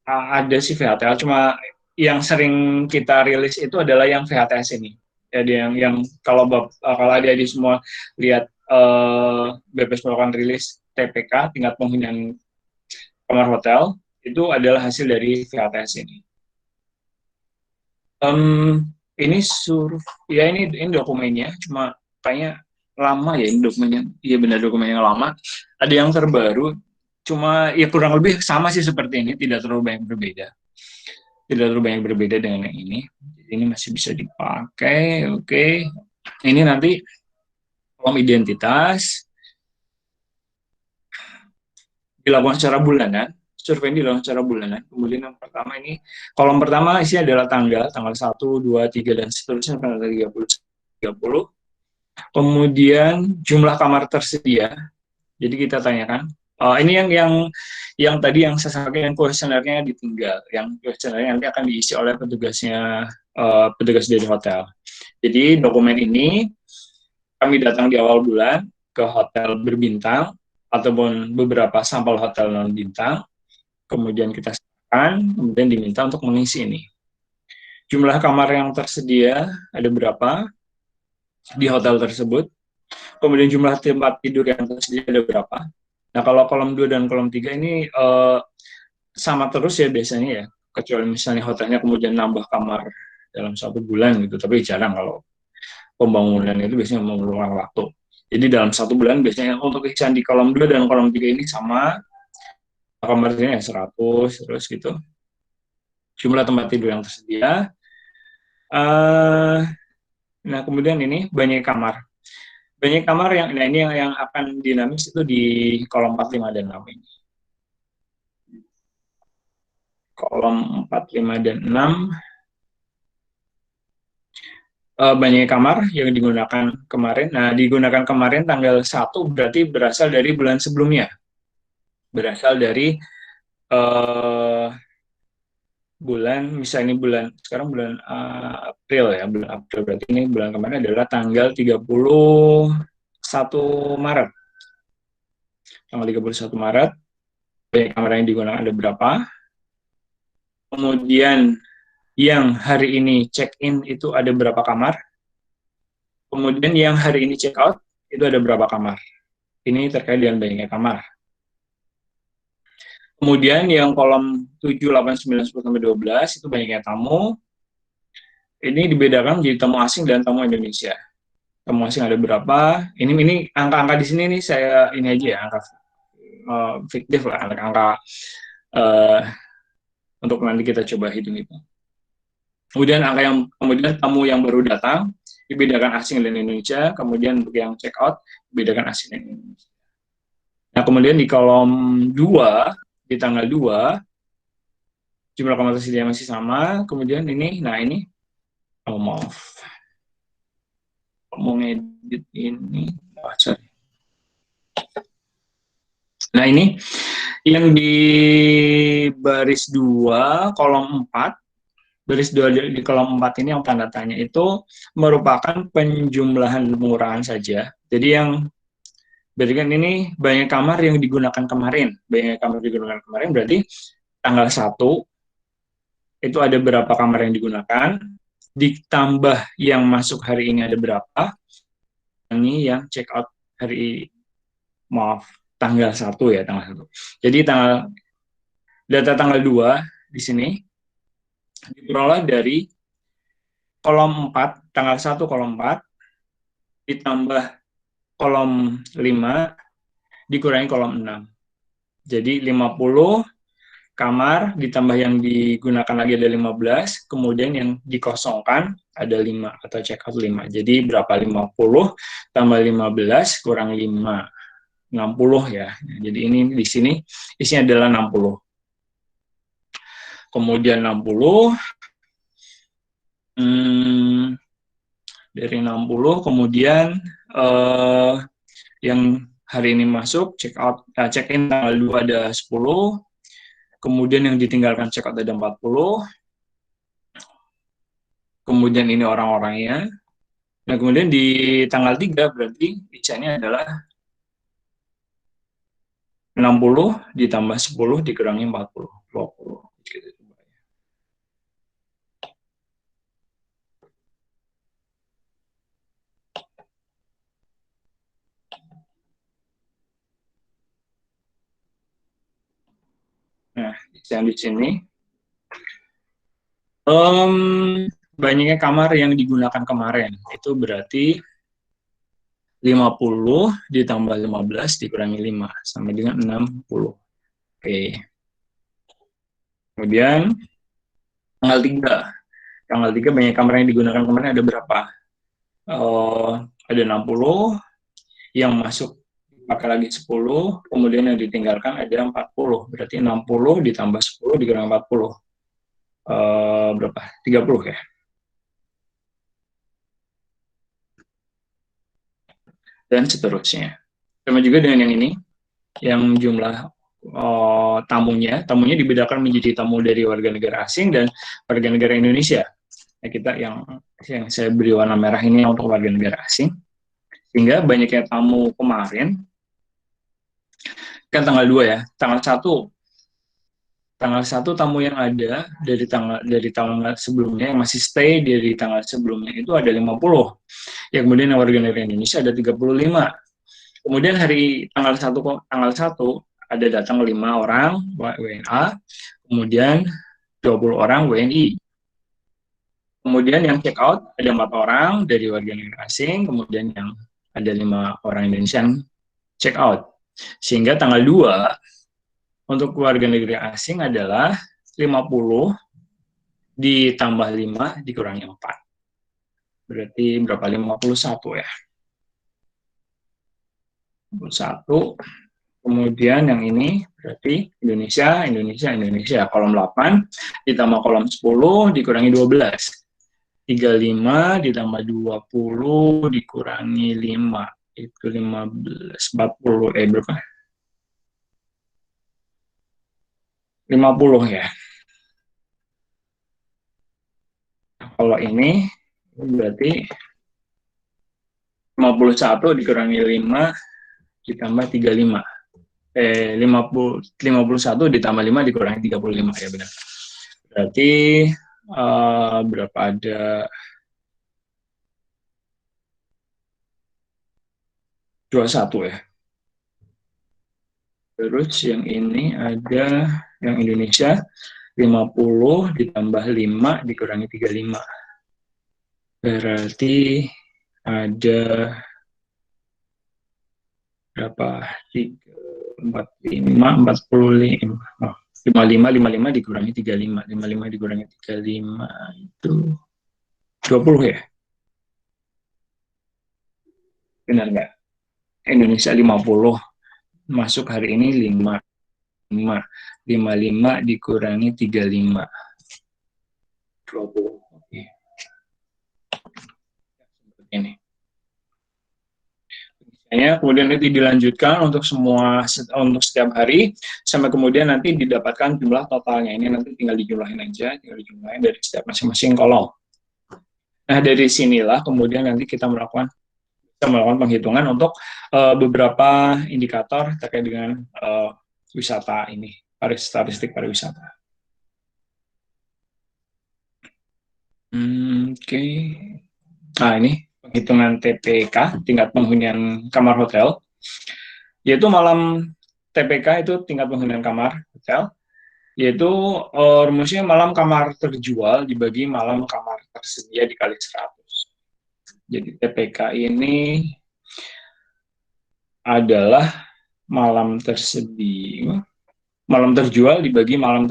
ada sih VHTL, cuma yang sering kita rilis itu adalah yang VHTS ini. Jadi yang kalau adik-adik semua lihat BPS melakukan rilis TPK, tingkat penghunian kamar hotel, itu adalah hasil dari VHTS ini. Ini ini dokumennya, cuma kayaknya lama ya ini dokumennya. Iya benar, dokumennya lama. Ada yang terbaru, cuma ya kurang lebih sama sih seperti ini, tidak terlalu banyak berbeda. Tidak terlalu banyak berbeda dengan yang ini. Ini masih bisa dipakai. Oke. Ini nanti kolom identitas dilakukan secara bulanan. Survei ini dilakukan secara bulanan. Kemudian yang pertama ini, kolom pertama isinya adalah tanggal 1, 2, 3, dan seterusnya sampai 30. Kemudian jumlah kamar tersedia. Jadi kita tanyakan. Ini yang tadi yang saya sampaikan, kuesionernya ditinggal. Yang kuesionernya nanti akan diisi oleh petugas dari hotel. Jadi dokumen ini kami datang di awal bulan ke hotel berbintang ataupun beberapa sampel hotel non bintang. Kemudian kita serahkan, kemudian diminta untuk mengisi ini. Jumlah kamar yang tersedia ada berapa di hotel tersebut. Kemudian jumlah tempat tidur yang tersedia ada berapa. Nah, kalau kolom 2 dan kolom 3 ini sama terus ya biasanya ya. Kecuali misalnya hotelnya kemudian nambah kamar dalam 1 bulan gitu. Tapi jarang kalau pembangunan itu biasanya memerlukan waktu. Jadi dalam 1 bulan biasanya untuk isian di kolom 2 dan kolom 3 ini sama. Kamarnya 100 terus gitu. Jumlah tempat tidur yang tersedia. Nah kemudian ini banyak kamar. Banyak kamar ini yang akan dinamis itu di kolom 4, 5, dan 6 ini. Kolom 4, 5, dan 6. Banyak kamar yang digunakan kemarin. Nah, digunakan kemarin tanggal 1 berarti berasal dari bulan sebelumnya. Berasal dari bulan, misalnya ini bulan, sekarang bulan April ya, bulan April, berarti ini bulan kemarin adalah tanggal 31 Maret. Tanggal 31 Maret, banyak kamar yang digunakan ada berapa. Kemudian yang hari ini check-in itu ada berapa kamar. Kemudian yang hari ini check-out itu ada berapa kamar. Ini terkait dengan banyaknya kamar. Kemudian yang kolom 7, 8, 9, 10, sampai 12 itu banyaknya tamu. Ini dibedakan menjadi tamu asing dan tamu Indonesia. Tamu asing ada berapa? Ini angka-angka di sini nih saya ini aja ya, angka fiktif lah, angka untuk nanti kita coba hitung itu. Kemudian kemudian tamu yang baru datang dibedakan asing dan Indonesia. Kemudian untuk yang check out dibedakan asing dan Indonesia. Nah kemudian di kolom 2 di tanggal 2 jumlah kamar tersedia masih sama. Kemudian ini, nah ini maaf mau ngedit ini, sorry. Nah ini yang di baris 2 kolom 4, baris 2 di kolom 4 ini yang tanda tanya itu merupakan penjumlahan pengurangan saja. Jadi yang berarti kan ini banyak kamar yang digunakan kemarin. Banyak kamar digunakan kemarin berarti tanggal 1 itu ada berapa kamar yang digunakan, ditambah yang masuk hari ini ada berapa, ini yang check out hari, maaf, tanggal 1 ya, tanggal 1. Jadi data tanggal 2 di sini diperoleh dari kolom 4, tanggal 1 kolom 4, ditambah kolom 5, dikurangi kolom 6. Jadi 50 kamar, ditambah yang digunakan lagi ada 15, kemudian yang dikosongkan ada 5 atau check out 5. Jadi berapa? 50 tambah 15 kurang 5. 60 ya. Jadi ini di sini isinya adalah 60. Kemudian 60 dari 60 kemudian yang hari ini masuk check in tanggal 2 ada 10. Kemudian yang ditinggalkan check out ada 40. Kemudian ini orang-orangnya. Nah, kemudian di tanggal 3 berarti isinya adalah 60 ditambah 10 dikurangi 40. 20. Gitu. Nah, yang di sini banyaknya kamar yang digunakan kemarin itu berarti 50 ditambah 15 dikurangi 5 sama dengan 60. Oke. Kemudian tanggal 3. Tanggal 3 banyak kamar yang digunakan kemarin ada berapa? Ada 60, yang masuk pakai lagi 10, kemudian yang ditinggalkan ada 40. Berarti 60 ditambah 10 dikurangi 40. Berapa? 30 ya. Dan seterusnya. Sama juga dengan yang ini, yang jumlah tamunya dibedakan menjadi tamu dari warga negara asing dan warga negara Indonesia. Nah, kita yang saya beri warna merah ini untuk warga negara asing. Sehingga banyaknya tamu kemarin, kan tanggal 2 ya, tanggal 1 tamu yang ada dari tanggal sebelumnya yang masih stay dari tanggal sebelumnya itu ada 50. Ya kemudian yang warga negara Indonesia ada 35. Kemudian hari tanggal 1 ada datang 5 orang WNA, kemudian 20 orang WNI. Kemudian yang check out ada 4 orang dari warga negara asing, kemudian yang ada 5 orang Indonesia yang check out. Sehingga tanggal 2 untuk warga negara asing adalah 50 ditambah 5 dikurangi 4. Berarti berapa? 51 ya. 51. Kemudian yang ini berarti Indonesia. Kolom 8 ditambah kolom 10 dikurangi 12. 35 ditambah 20 dikurangi 5. Itu 15, 40, berapa? 50 ya. Kalau ini berarti 51 dikurangi 5 ditambah 35. 51 ditambah 5 dikurangi 35, ya benar. Berarti berapa ada 21 ya. Terus yang ini ada yang Indonesia 50 ditambah 5 dikurangi 35. Berarti ada berapa? 45 55 dikurangi 35. 55 dikurangi 35 itu 20 ya? Benar nggak? Indonesia 50, masuk hari ini 5. 55 dikurangi 35. 20. Oke. Ini. Kemudian nanti dilanjutkan untuk untuk setiap hari, sampai kemudian nanti didapatkan jumlah totalnya. Ini nanti tinggal dijumlahin aja, tinggal dijumlahin dari setiap masing-masing kolom. Nah, dari sinilah kemudian nanti kita melakukan penghitungan untuk beberapa indikator terkait dengan wisata ini, statistik pariwisata. Oke. Nah, ini penghitungan TPK, tingkat penghunian kamar hotel, yaitu malam TPK itu tingkat penghunian kamar hotel, yaitu rumusnya malam kamar terjual dibagi malam kamar tersedia dikali 100. Jadi TPK ini adalah malam terjual dibagi malam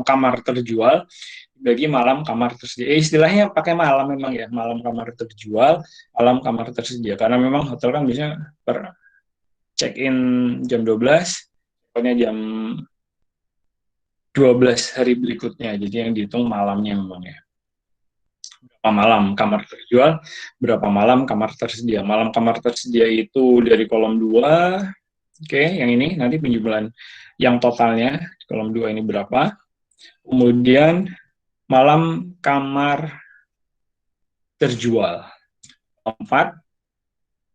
kamar terjual dibagi malam kamar tersedia. Istilahnya pakai malam memang ya, malam kamar terjual, malam kamar tersedia. Karena memang hotel kan biasanya check-in jam 12, pokoknya jam 12 hari berikutnya. Jadi yang dihitung malamnya memang ya. Berapa malam kamar terjual, berapa malam kamar tersedia. Malam kamar tersedia itu dari kolom 2. Oke, yang ini nanti penjumlahan yang totalnya di kolom 2 ini berapa. Kemudian malam kamar terjual 4.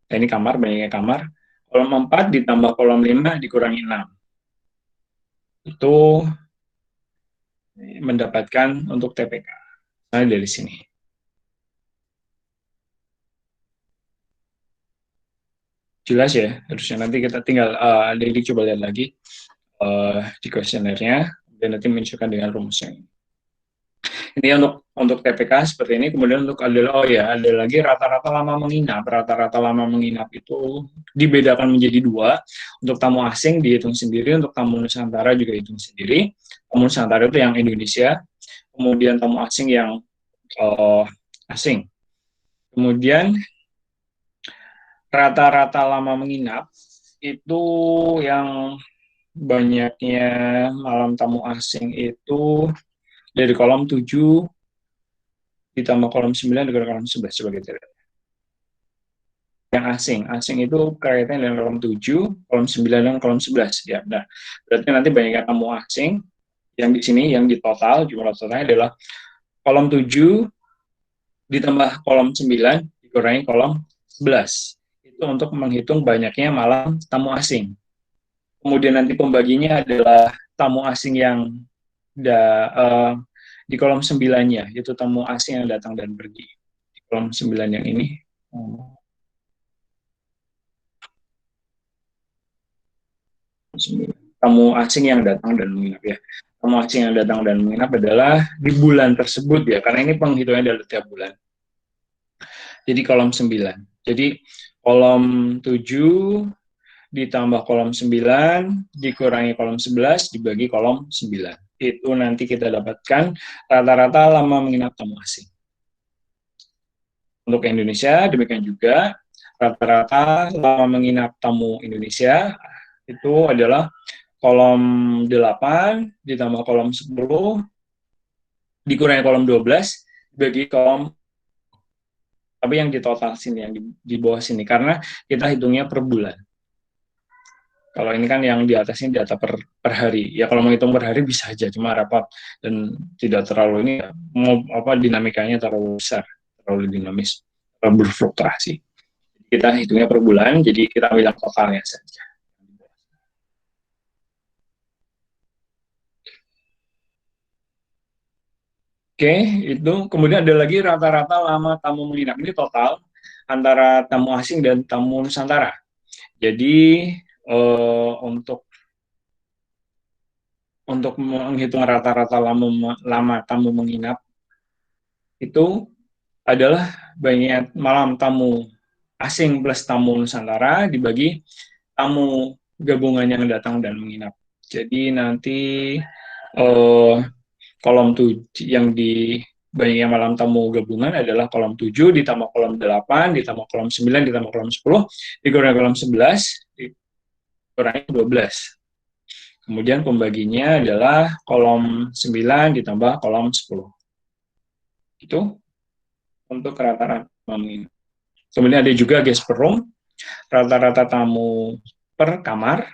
Nah, ini kamar, banyaknya kamar. Kolom 4 ditambah kolom 5 dikurangi 6. Itu mendapatkan untuk TPK. Nah, dari sini. Jelas ya, harusnya nanti kita tinggal Dedik coba lihat lagi di kuesionernya dan nanti menunjukkan dengan rumusnya. Ini untuk TPK seperti ini. Kemudian untuk ada lagi rata-rata lama menginap. Rata-rata lama menginap itu dibedakan menjadi 2. Untuk tamu asing dihitung sendiri, untuk tamu Nusantara juga hitung sendiri. Tamu Nusantara itu yang Indonesia, kemudian tamu asing yang asing. Kemudian rata-rata lama menginap itu yang banyaknya malam tamu asing itu dari kolom 7 ditambah kolom 9 dikurangi kolom 11 sebagai tidak. Yang asing itu kaitannya dengan kolom 7, kolom 9 dan kolom 11 ya. Nah, berarti nanti banyaknya tamu asing yang di sini yang di total jumlah totalnya adalah kolom 7 ditambah kolom 9 dikurangi kolom 11. Itu untuk menghitung banyaknya malam tamu asing. Kemudian nanti pembaginya adalah tamu asing yang di kolom 9-nya, yaitu tamu asing yang datang dan pergi. Di kolom 9 yang ini. Tamu asing yang datang dan menginap ya. Tamu asing yang datang dan menginap adalah di bulan tersebut ya, karena ini penghitungannya adalah tiap bulan. Jadi kolom 9. Jadi kolom 7 ditambah kolom 9 dikurangi kolom 11 dibagi kolom 9. Itu nanti kita dapatkan rata-rata lama menginap tamu asing. Untuk Indonesia demikian juga, rata-rata lama menginap tamu Indonesia itu adalah kolom 8 ditambah kolom 10 dikurangi kolom 12 dibagi kolom, tapi yang di total sini, yang di bawah sini, karena kita hitungnya per bulan. Kalau ini kan yang di atasnya data per hari. Ya kalau menghitung per hari bisa aja, cuma rapat dan tidak terlalu ini ya, mau apa dinamikanya terlalu besar, terlalu dinamis, terlalu berfluktuasi. Kita hitungnya per bulan, jadi kita bilang totalnya saja. Oke, itu kemudian ada lagi rata-rata lama tamu menginap. Ini total antara tamu asing dan tamu Nusantara. Jadi untuk menghitung rata-rata lama tamu menginap itu adalah banyak malam tamu asing plus tamu Nusantara dibagi tamu gabungan yang datang dan menginap. Jadi nanti eh, kolom 7 yang di banyaknya malam tamu gabungan adalah kolom 7 ditambah kolom 8 ditambah kolom 9 ditambah kolom 10 dikurangi kolom 11 dikurangi 12. Kemudian pembaginya adalah kolom 9 ditambah kolom 10. Itu untuk rata-rata tamu. Kemudian ada juga guest per room, rata-rata tamu per kamar.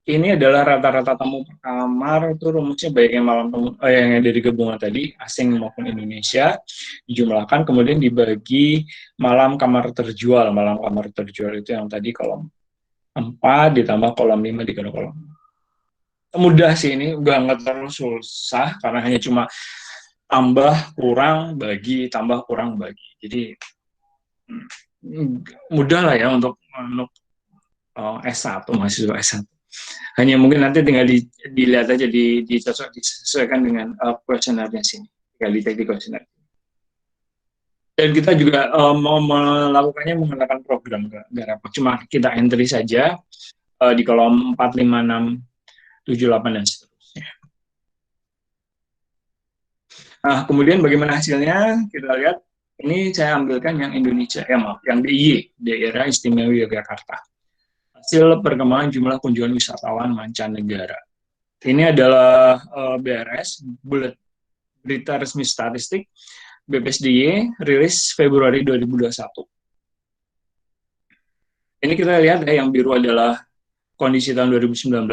Ini adalah rata-rata tamu per kamar itu rumusnya baik yang malam tamu yang dari gabungan tadi asing maupun Indonesia dijumlahkan kemudian dibagi malam kamar terjual. Malam kamar terjual itu yang tadi kolom 4 ditambah kolom 5 dikali kolom. Mudah sih ini, nggak terlalu susah karena hanya cuma tambah kurang bagi tambah kurang bagi. Jadi mudah lah ya untuk S1 mahasiswa S1. Hanya mungkin nanti tinggal dilihat aja disesuaikan dengan kuesionernya sini. Tinggal di teknik kuesioner. Dan kita juga mau melakukannya menggunakan program, nggak repot. Cuma kita entry saja di kolom 4, 5, 6, 7, 8 dan seterusnya. Nah, kemudian bagaimana hasilnya? Kita lihat. Ini saya ambilkan yang Indonesia, yang DIY, Daerah Istimewa Yogyakarta. Hasil perkembangan jumlah kunjungan wisatawan mancanegara. Ini adalah BRS, Berita Resmi Statistik, BPSDY, rilis Februari 2021. Ini kita lihat yang biru adalah kondisi tahun 2019.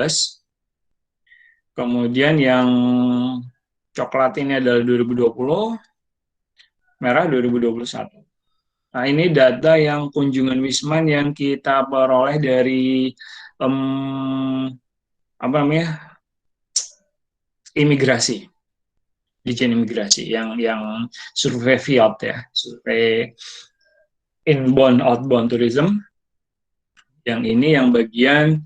Kemudian yang coklat ini adalah 2020, merah 2021. Nah, ini data yang kunjungan Wisman yang kita peroleh dari imigrasi, Dijen Imigrasi yang survei field ya, survei inbound outbound tourism. Yang ini yang bagian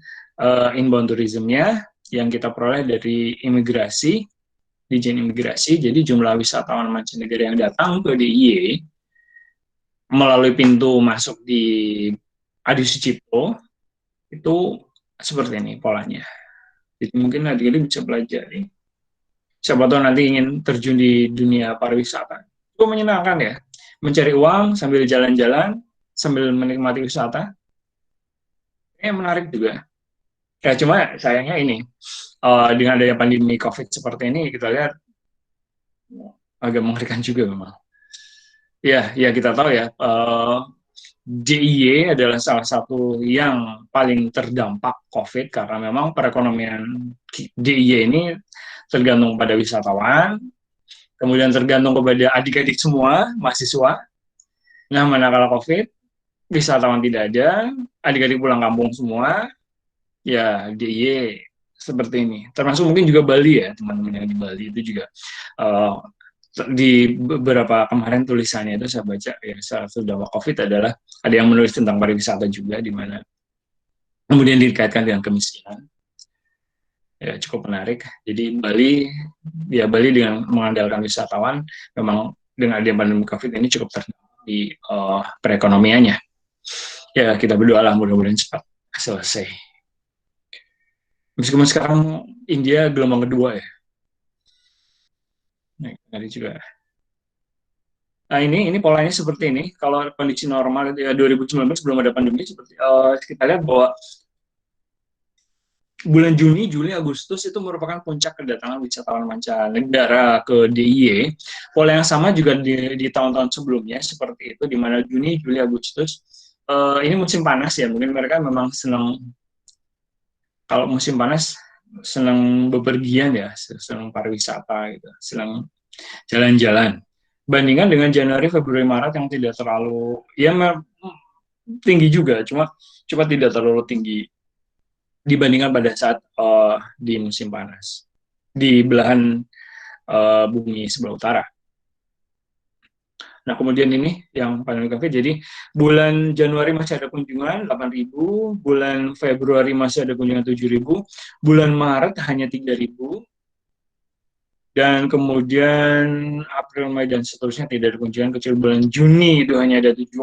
inbound tourismnya yang kita peroleh dari imigrasi, Dijen Imigrasi. Jadi jumlah wisatawan mancanegara yang datang ke DIY melalui pintu masuk di Adi Sucipto itu seperti ini polanya. Jadi mungkin adik-adik bisa pelajari. Siapa tahu nanti ingin terjun di dunia pariwisata. Itu menyenangkan ya. Mencari uang sambil jalan-jalan, sambil menikmati wisata. Menarik juga. Ya cuma sayangnya ini, dengan adanya pandemi COVID seperti ini, kita lihat agak mengerikan juga memang. Ya kita tahu ya, DIY adalah salah satu yang paling terdampak COVID karena memang perekonomian DIY ini tergantung pada wisatawan, kemudian tergantung kepada adik-adik semua, mahasiswa. Nah, manakala COVID, wisatawan tidak ada, adik-adik pulang kampung semua, ya DIY seperti ini. Termasuk mungkin juga Bali ya, teman-teman yang di Bali itu juga di beberapa kemarin tulisannya itu saya baca ya salah satu dampak COVID adalah ada yang menulis tentang pariwisata juga di mana kemudian dikaitkan dengan kemiskinan. Ya cukup menarik. Jadi Bali dengan mengandalkan wisatawan memang dengan adanya pandemi COVID ini cukup terdampak di perekonomiannya. Ya kita berdoalah mudah-mudahan cepat selesai. Meskipun sekarang India gelombang kedua ya. Nah, tadi juga. Nah ini polanya seperti ini. Kalau kondisi normal ya 2019 belum ada pandemi seperti kita lihat bahwa bulan Juni, Juli, Agustus itu merupakan puncak kedatangan wisatawan mancanegara ke DIY. Pola yang sama juga di tahun-tahun sebelumnya seperti itu, di mana Juni, Juli, Agustus ini musim panas ya, mungkin mereka memang senang, kalau musim panas senang bepergian ya, senang pariwisata gitu, senang jalan-jalan. Bandingkan dengan Januari, Februari, Maret yang tidak terlalu, ya tinggi juga, cuma tidak terlalu tinggi dibandingkan pada saat di musim panas di belahan bumi sebelah utara. Nah, kemudian ini yang paling kaget, jadi bulan Januari masih ada kunjungan 8.000, bulan Februari masih ada kunjungan 7.000, bulan Maret hanya 3.000, dan kemudian April, Mei, dan seterusnya tidak ada kunjungan, kecil bulan Juni itu hanya ada 7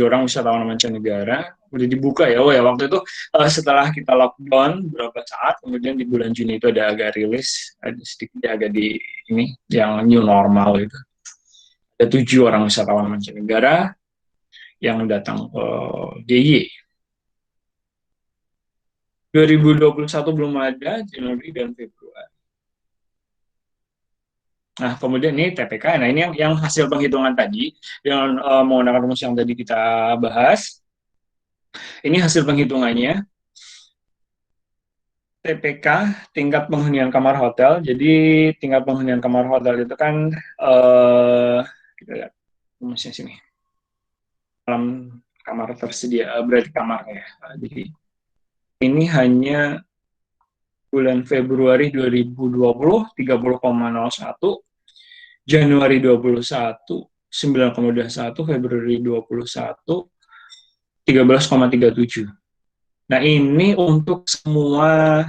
orang wisatawan mancanegara. Udah dibuka ya, oh ya waktu itu setelah kita lockdown beberapa saat, kemudian di bulan Juni itu ada agak rilis, ada sedikit agak di ini yang new normal itu. Ada 7 orang wisatawan mancanegara yang datang ke DIY. 2021 belum ada, Januari dan Februari. Nah, kemudian ini TPK. Nah, ini yang hasil penghitungan tadi dengan menggunakan rumus yang tadi kita bahas. Ini hasil penghitungannya. TPK, tingkat penghunian kamar hotel. Jadi tingkat penghunian kamar hotel itu kan kita lihat rumusnya sini. Dalam kamar tersedia, berarti kamarnya. Jadi ini hanya bulan Februari 2020 30,01, Januari 21 9,21, Februari 21 13,37. Nah, ini untuk semua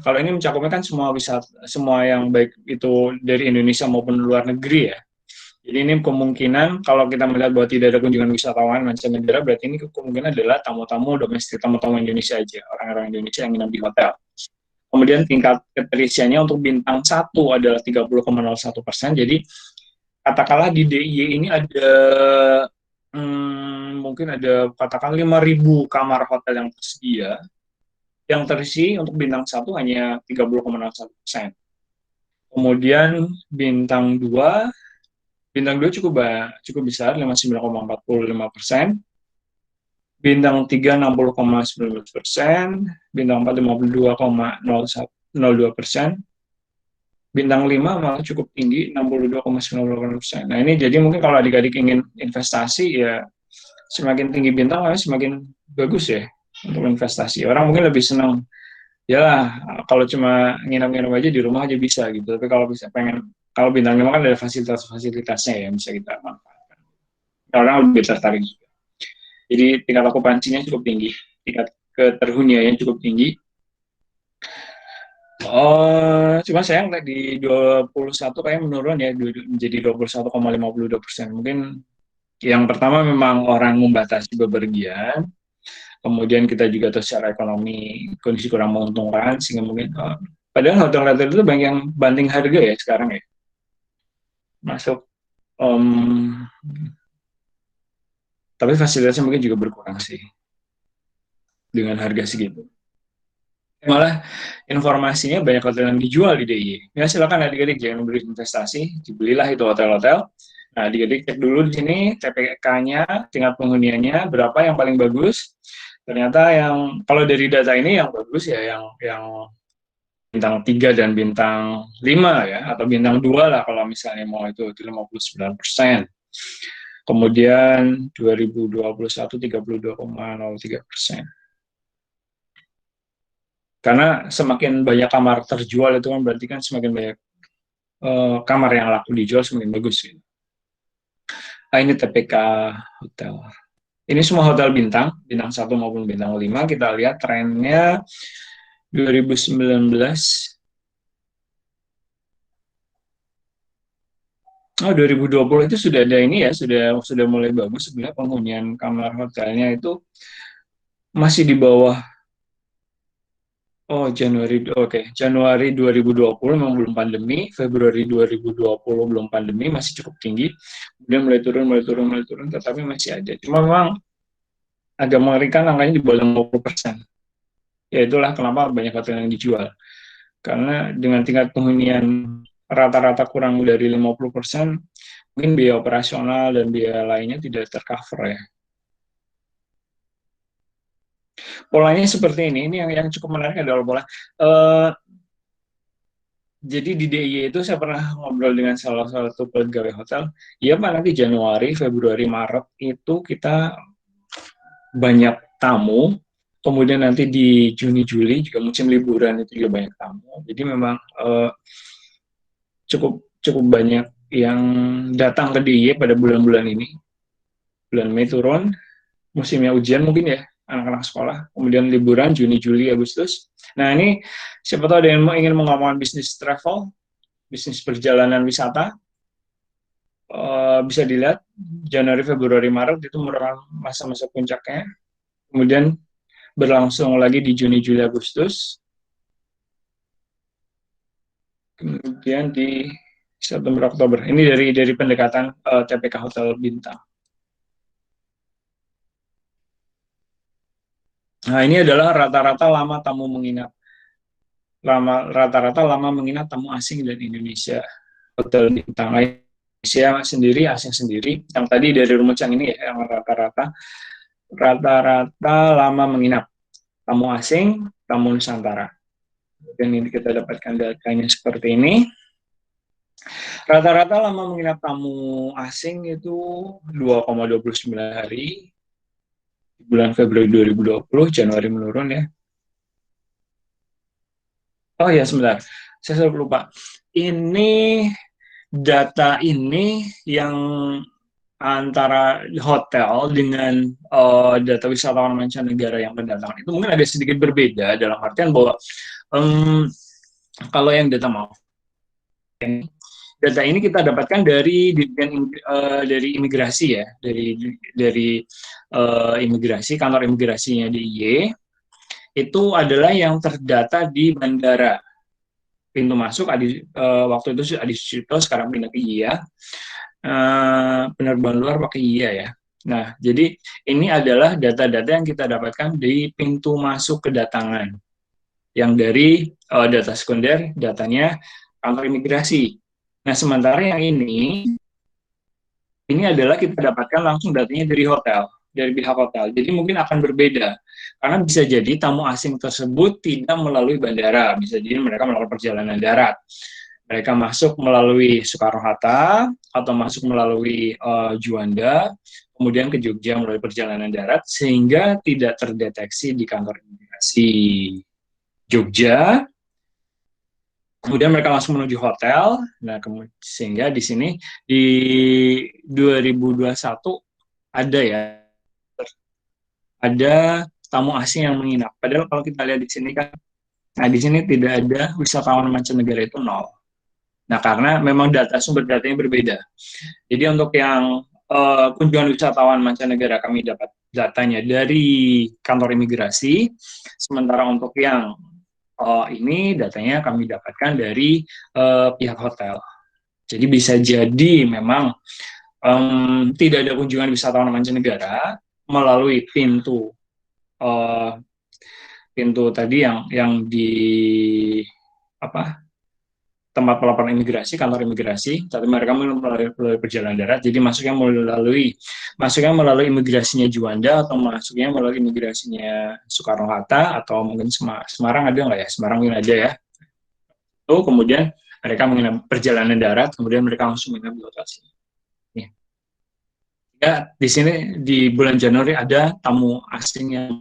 kalau ini mencakupnya kan semua wisata, semua yang baik itu dari Indonesia maupun luar negeri ya. Jadi ini kemungkinan kalau kita melihat bahwa tidak ada kunjungan wisatawan mancanegara, berarti ini kemungkinan adalah tamu-tamu domestik, tamu-tamu Indonesia aja, orang-orang Indonesia yang nginap di hotel. Kemudian tingkat keterisiannya untuk bintang 1 adalah 30,01%. Jadi katakanlah di DIY ini ada mungkin ada katakan 5.000 kamar hotel yang tersedia, yang terisi untuk bintang 1 hanya 30,01%. Kemudian bintang 2 cukup besar, 59,45%. Bintang 3 60,19%, bintang 4 52,02%, bintang 5 malah cukup tinggi 62,98%. Nah, ini jadi mungkin kalau adik-adik ingin investasi ya semakin tinggi bintang semakin bagus ya untuk investasi. Orang mungkin lebih senang ya kalau cuma nginap-nginap aja di rumah aja bisa gitu. Tapi kalau bisa kalau bintang 5 kan ada fasilitas-fasilitasnya yang bisa kita manfaatkan. Orang lebih tertarik juga. Jadi tingkat okupansinya cukup tinggi, tingkat keterhuniannya cukup tinggi. Cuma sayang di 21 kayak menurun ya, menjadi 21,52%. Mungkin yang pertama memang orang membatasi bepergian, kemudian kita juga tahu secara ekonomi kondisi kurang menguntungkan, sehingga mungkin padahal hotel-hotel itu banyak yang banting harga ya sekarang ya, masuk tapi fasilitasnya mungkin juga berkurang sih dengan harga segitu. Malah informasinya banyak hotel yang dijual di DIY. Ya silakan adik-adik jangan beli investasi, dibelilah itu hotel-hotel. Nah, adik-adik cek dulu di sini TPK-nya, tingkat penghuniannya berapa yang paling bagus. Ternyata yang kalau dari data ini yang bagus ya yang bintang 3 dan bintang 5 ya, atau bintang 2 lah kalau misalnya mau itu 59%. Kemudian 2021 32,03%. Karena semakin banyak kamar terjual itu kan berarti kan semakin banyak kamar yang laku dijual semakin bagus. Gitu. Nah, ini TPK hotel. Ini semua hotel bintang 1 maupun bintang 5. Kita lihat trennya 2019. 2020 itu sudah ada ini ya, sudah mulai bagus sebenarnya penghunian kamar hotelnya itu masih di bawah. Januari 2020 memang belum pandemi, Februari 2020 belum pandemi, masih cukup tinggi. Kemudian mulai turun, tetapi masih ada. Cuma memang agak mengerikan angkanya di bawah 50%. Ya itulah kenapa banyak hotel yang dijual. Karena dengan tingkat penghunian rata-rata kurang dari 50%, mungkin biaya operasional dan biaya lainnya tidak tercover ya. Polanya seperti ini yang cukup menarik adalah pola. Jadi di DIY itu saya pernah ngobrol dengan salah satu pegawai hotel. Iya Pak, nanti Januari, Februari, Maret itu kita banyak tamu. Kemudian nanti di Juni, Juli juga musim liburan itu juga banyak tamu. Jadi memang cukup banyak yang datang ke DIY pada bulan-bulan ini. Bulan Mei turun, musimnya ujian mungkin ya, anak-anak sekolah. Kemudian liburan Juni, Juli, Agustus. Nah ini siapa tahu ada yang ingin mengembangkan bisnis travel, bisnis perjalanan wisata, bisa dilihat Januari, Februari, Maret itu merupakan masa-masa puncaknya. Kemudian berlangsung lagi di Juni, Juli, Agustus. Kemudian di September, Oktober. Ini dari pendekatan TPK Hotel Bintang. Nah, ini adalah rata-rata lama tamu menginap. Rata-rata lama menginap tamu asing dan Indonesia. Hotel Bintang Indonesia sendiri, asing sendiri. Yang tadi dari Rumecang ini ya, yang rata-rata lama menginap. Tamu asing, tamu Nusantara. Dan ini kita dapatkan datanya seperti ini. Rata-rata lama menginap tamu asing itu 2,29 hari. Bulan Februari 2020, Januari menurun ya. Oh ya, sebentar. Saya selalu lupa. Ini data ini yang antara hotel dengan data wisatawan mancanegara yang berdatangan itu mungkin agak sedikit berbeda dalam artian bahwa kalau yang data ini kita dapatkan dari imigrasi ya, dari imigrasi, kantor imigrasinya DIY itu adalah yang terdata di bandara. Pintu masuk waktu itu Adi Sucipto, sekarang pindah ke IYA. Penerbangan luar pakai IYA ya. Nah, jadi ini adalah data-data yang kita dapatkan di pintu masuk kedatangan. Yang dari data sekunder, datanya kantor imigrasi. Nah, sementara yang ini adalah kita dapatkan langsung datanya dari hotel, dari pihak hotel. Jadi mungkin akan berbeda. Karena bisa jadi tamu asing tersebut tidak melalui bandara. Bisa jadi mereka melakukan perjalanan darat. Mereka masuk melalui Soekarno-Hatta atau masuk melalui Juanda, kemudian ke Jogja melalui perjalanan darat, sehingga tidak terdeteksi di kantor imigrasi Jogja. Kemudian mereka langsung menuju hotel. Nah, sehingga di sini di 2021 ada tamu asing yang menginap. Padahal kalau kita lihat di sini kan, nah di sini tidak ada wisatawan mancanegara itu 0. Nah, karena memang sumber datanya berbeda. Jadi untuk yang kunjungan wisatawan mancanegara kami dapat datanya dari kantor imigrasi, sementara untuk yang ini datanya kami dapatkan dari pihak hotel. Jadi bisa jadi memang tidak ada kunjungan wisatawan mancanegara melalui pintu tadi yang di tempat pelaporan imigrasi, kantor imigrasi, tapi mereka melalui perjalanan darat, jadi masuknya melalui imigrasinya Juanda atau masuknya melalui imigrasinya Soekarno-Hatta atau mungkin Semarang ada nggak ya? Semarang mungkin ada ya. Kemudian mereka menginap perjalanan darat, kemudian mereka langsung menginap di hotel sini. Ya, di sini di bulan Januari ada tamu asing yang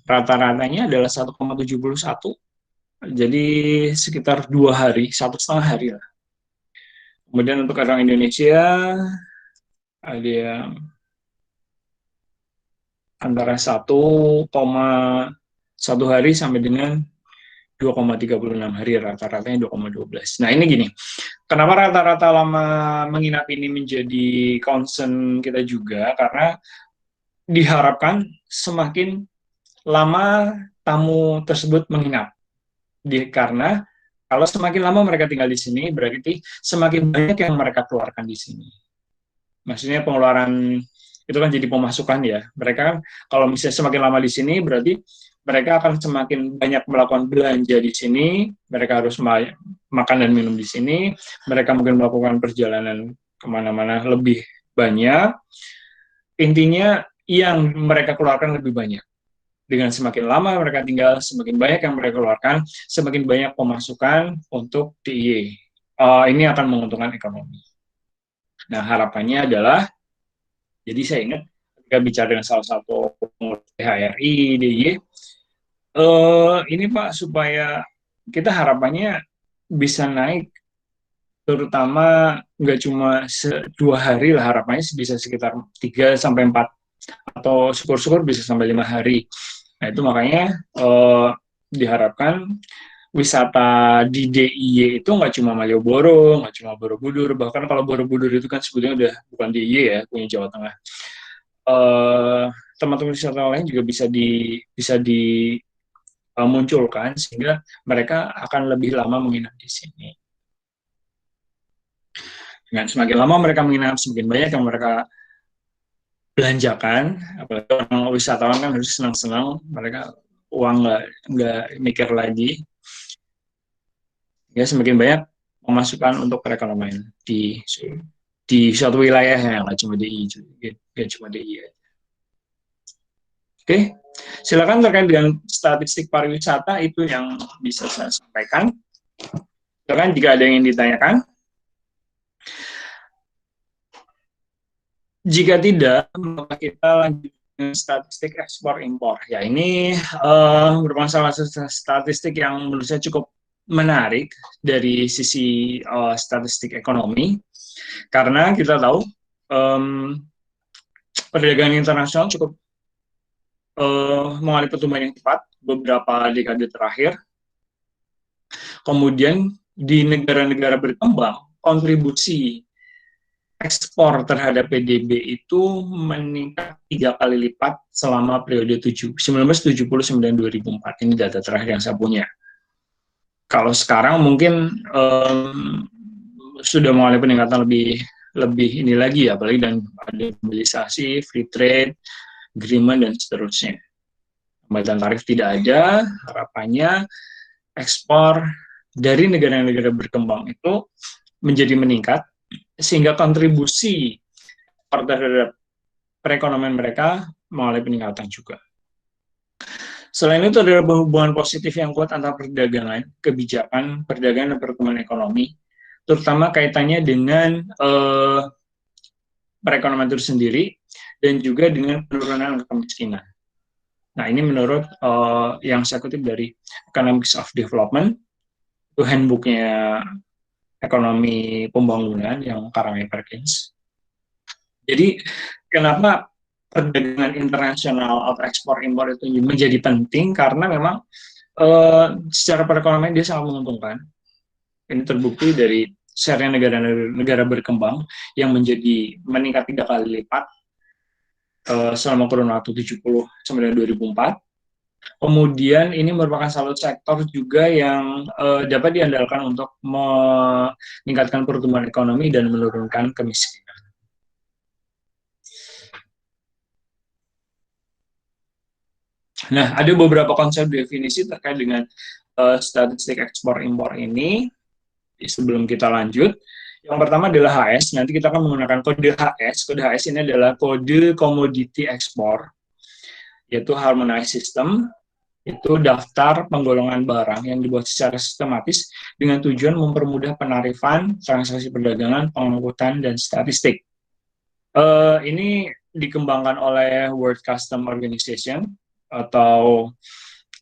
rata-ratanya adalah 1,71. Jadi sekitar 2 hari, 1,5 hari lah. Kemudian untuk orang Indonesia ada yang antara 1,1 hari sampai dengan 2,36 hari, rata-ratanya 2,12. Nah ini gini, kenapa rata-rata lama menginap ini menjadi concern kita juga, karena diharapkan semakin lama tamu tersebut menginap. Karena kalau semakin lama mereka tinggal di sini, berarti semakin banyak yang mereka keluarkan di sini. Maksudnya pengeluaran itu kan jadi pemasukan ya. Mereka kan kalau misalnya semakin lama di sini, berarti mereka akan semakin banyak melakukan belanja di sini, mereka harus makan dan minum di sini, mereka mungkin melakukan perjalanan kemana-mana lebih banyak. Intinya yang mereka keluarkan lebih banyak. Dengan semakin lama mereka tinggal, semakin banyak yang mereka keluarkan, semakin banyak pemasukan untuk DIY. Ini akan menguntungkan ekonomi. Nah, harapannya adalah, jadi saya ingat ketika bicara dengan salah satu pengurus PHRI, DIY, ini Pak, supaya kita harapannya bisa naik, terutama nggak cuma 2 hari lah, harapannya bisa sekitar 3-4, atau syukur-syukur bisa sampai 5 hari. Nah, itu makanya diharapkan wisata di DIY itu nggak cuma Malioboro, nggak cuma Borobudur, bahkan kalau Borobudur itu kan sebetulnya udah bukan DIY ya, punya Jawa Tengah. Teman-teman wisata lain juga bisa dimunculkan sehingga mereka akan lebih lama menginap di sini. Dengan semakin lama mereka menginap, semakin banyak yang mereka belanjakan, apalagi orang wisatawan kan harus senang-senang, mereka uang nggak mikir lagi, ya semakin banyak pemasukan untuk perekonomian di suatu wilayah yang nggak cuma DIY aja. Oke, silakan terkait dengan statistik pariwisata itu yang bisa saya sampaikan. Silakan jika ada yang ingin ditanyakan. Jika tidak, maka kita lanjut dengan statistik ekspor impor. Ya, ini merupakan salah satu statistik yang menurut saya cukup menarik dari sisi statistik ekonomi, karena kita tahu perdagangan internasional cukup mengalami pertumbuhan yang cepat beberapa dekade terakhir. Kemudian di negara-negara berkembang, kontribusi ekspor terhadap PDB itu meningkat 3 kali lipat selama periode 1970-2004. Ini data terakhir yang saya punya. Kalau sekarang mungkin sudah mengalami peningkatan lebih ini lagi ya, apalagi dan ada mobilisasi, free trade, agreement dan seterusnya. Pembatasan tarif tidak ada, harapannya ekspor dari negara-negara berkembang itu menjadi meningkat, sehingga kontribusi terhadap perekonomian mereka mengalami peningkatan juga. Selain itu ada hubungan positif yang kuat antara perdagangan, kebijakan, perdagangan dan pertumbuhan ekonomi, terutama kaitannya dengan perekonomian itu sendiri dan juga dengan penurunan kemiskinan. Nah, ini menurut yang saya kutip dari Economics of Development, itu handbooknya ekonomi pembangunan yang karangnya Perkins. Jadi kenapa perdagangan internasional atau ekspor impor itu menjadi penting, karena memang secara perekonomian dia sangat menguntungkan. Ini terbukti dari share-nya negara berkembang yang meningkat 3 kali lipat selama kurun waktu 70 sampai 2004. Kemudian ini merupakan salah satu sektor juga yang dapat diandalkan untuk meningkatkan pertumbuhan ekonomi dan menurunkan kemiskinan. Nah, ada beberapa konsep definisi terkait dengan statistik ekspor impor ini. Sebelum kita lanjut, yang pertama adalah HS. Nanti kita akan menggunakan kode HS. Kode HS ini adalah kode komoditi ekspor, yaitu harmonized system. Itu daftar penggolongan barang yang dibuat secara sistematis dengan tujuan mempermudah penarifan, transaksi perdagangan, pengangkutan, dan statistik. Ini dikembangkan oleh World Customs Organization atau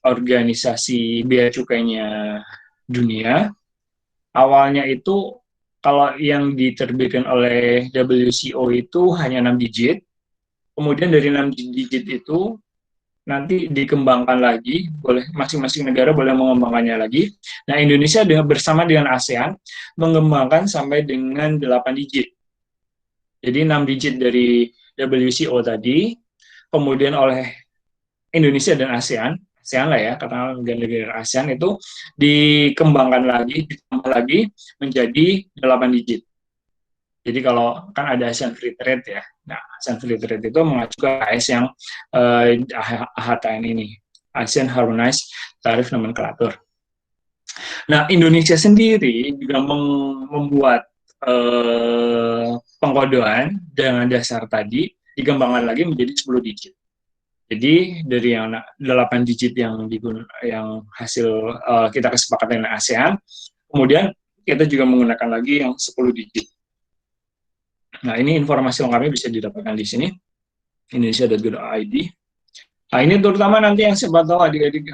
organisasi bea cukainya dunia. Awalnya itu kalau yang diterbitkan oleh WCO itu hanya 6 digit. Kemudian dari 6 digit itu nanti dikembangkan lagi, boleh masing-masing negara boleh mengembangkannya lagi. Nah, Indonesia bersama dengan ASEAN mengembangkan sampai dengan 8 digit. Jadi 6 digit dari WCO tadi, kemudian oleh Indonesia dan ASEAN lah ya, karena negara ASEAN itu dikembangkan lagi, ditambah lagi menjadi 8 digit. Jadi kalau kan ada ASEAN Free Trade ya, nah ASEAN Free Trade itu mengacu ke AS yang AHTN ini. ASEAN Harmonized Tarif Nomenklatur. Nah, Indonesia sendiri juga membuat pengkodean dengan dasar tadi dikembangkan lagi menjadi 10 digit. Jadi dari yang 8 digit yang hasil kita kesepakatan dengan ASEAN, kemudian kita juga menggunakan lagi yang 10 digit. Nah, ini informasi lengkapnya bisa didapatkan di sini, indonesia.go.id. Nah, ini terutama nanti yang siapa tahu adik-adik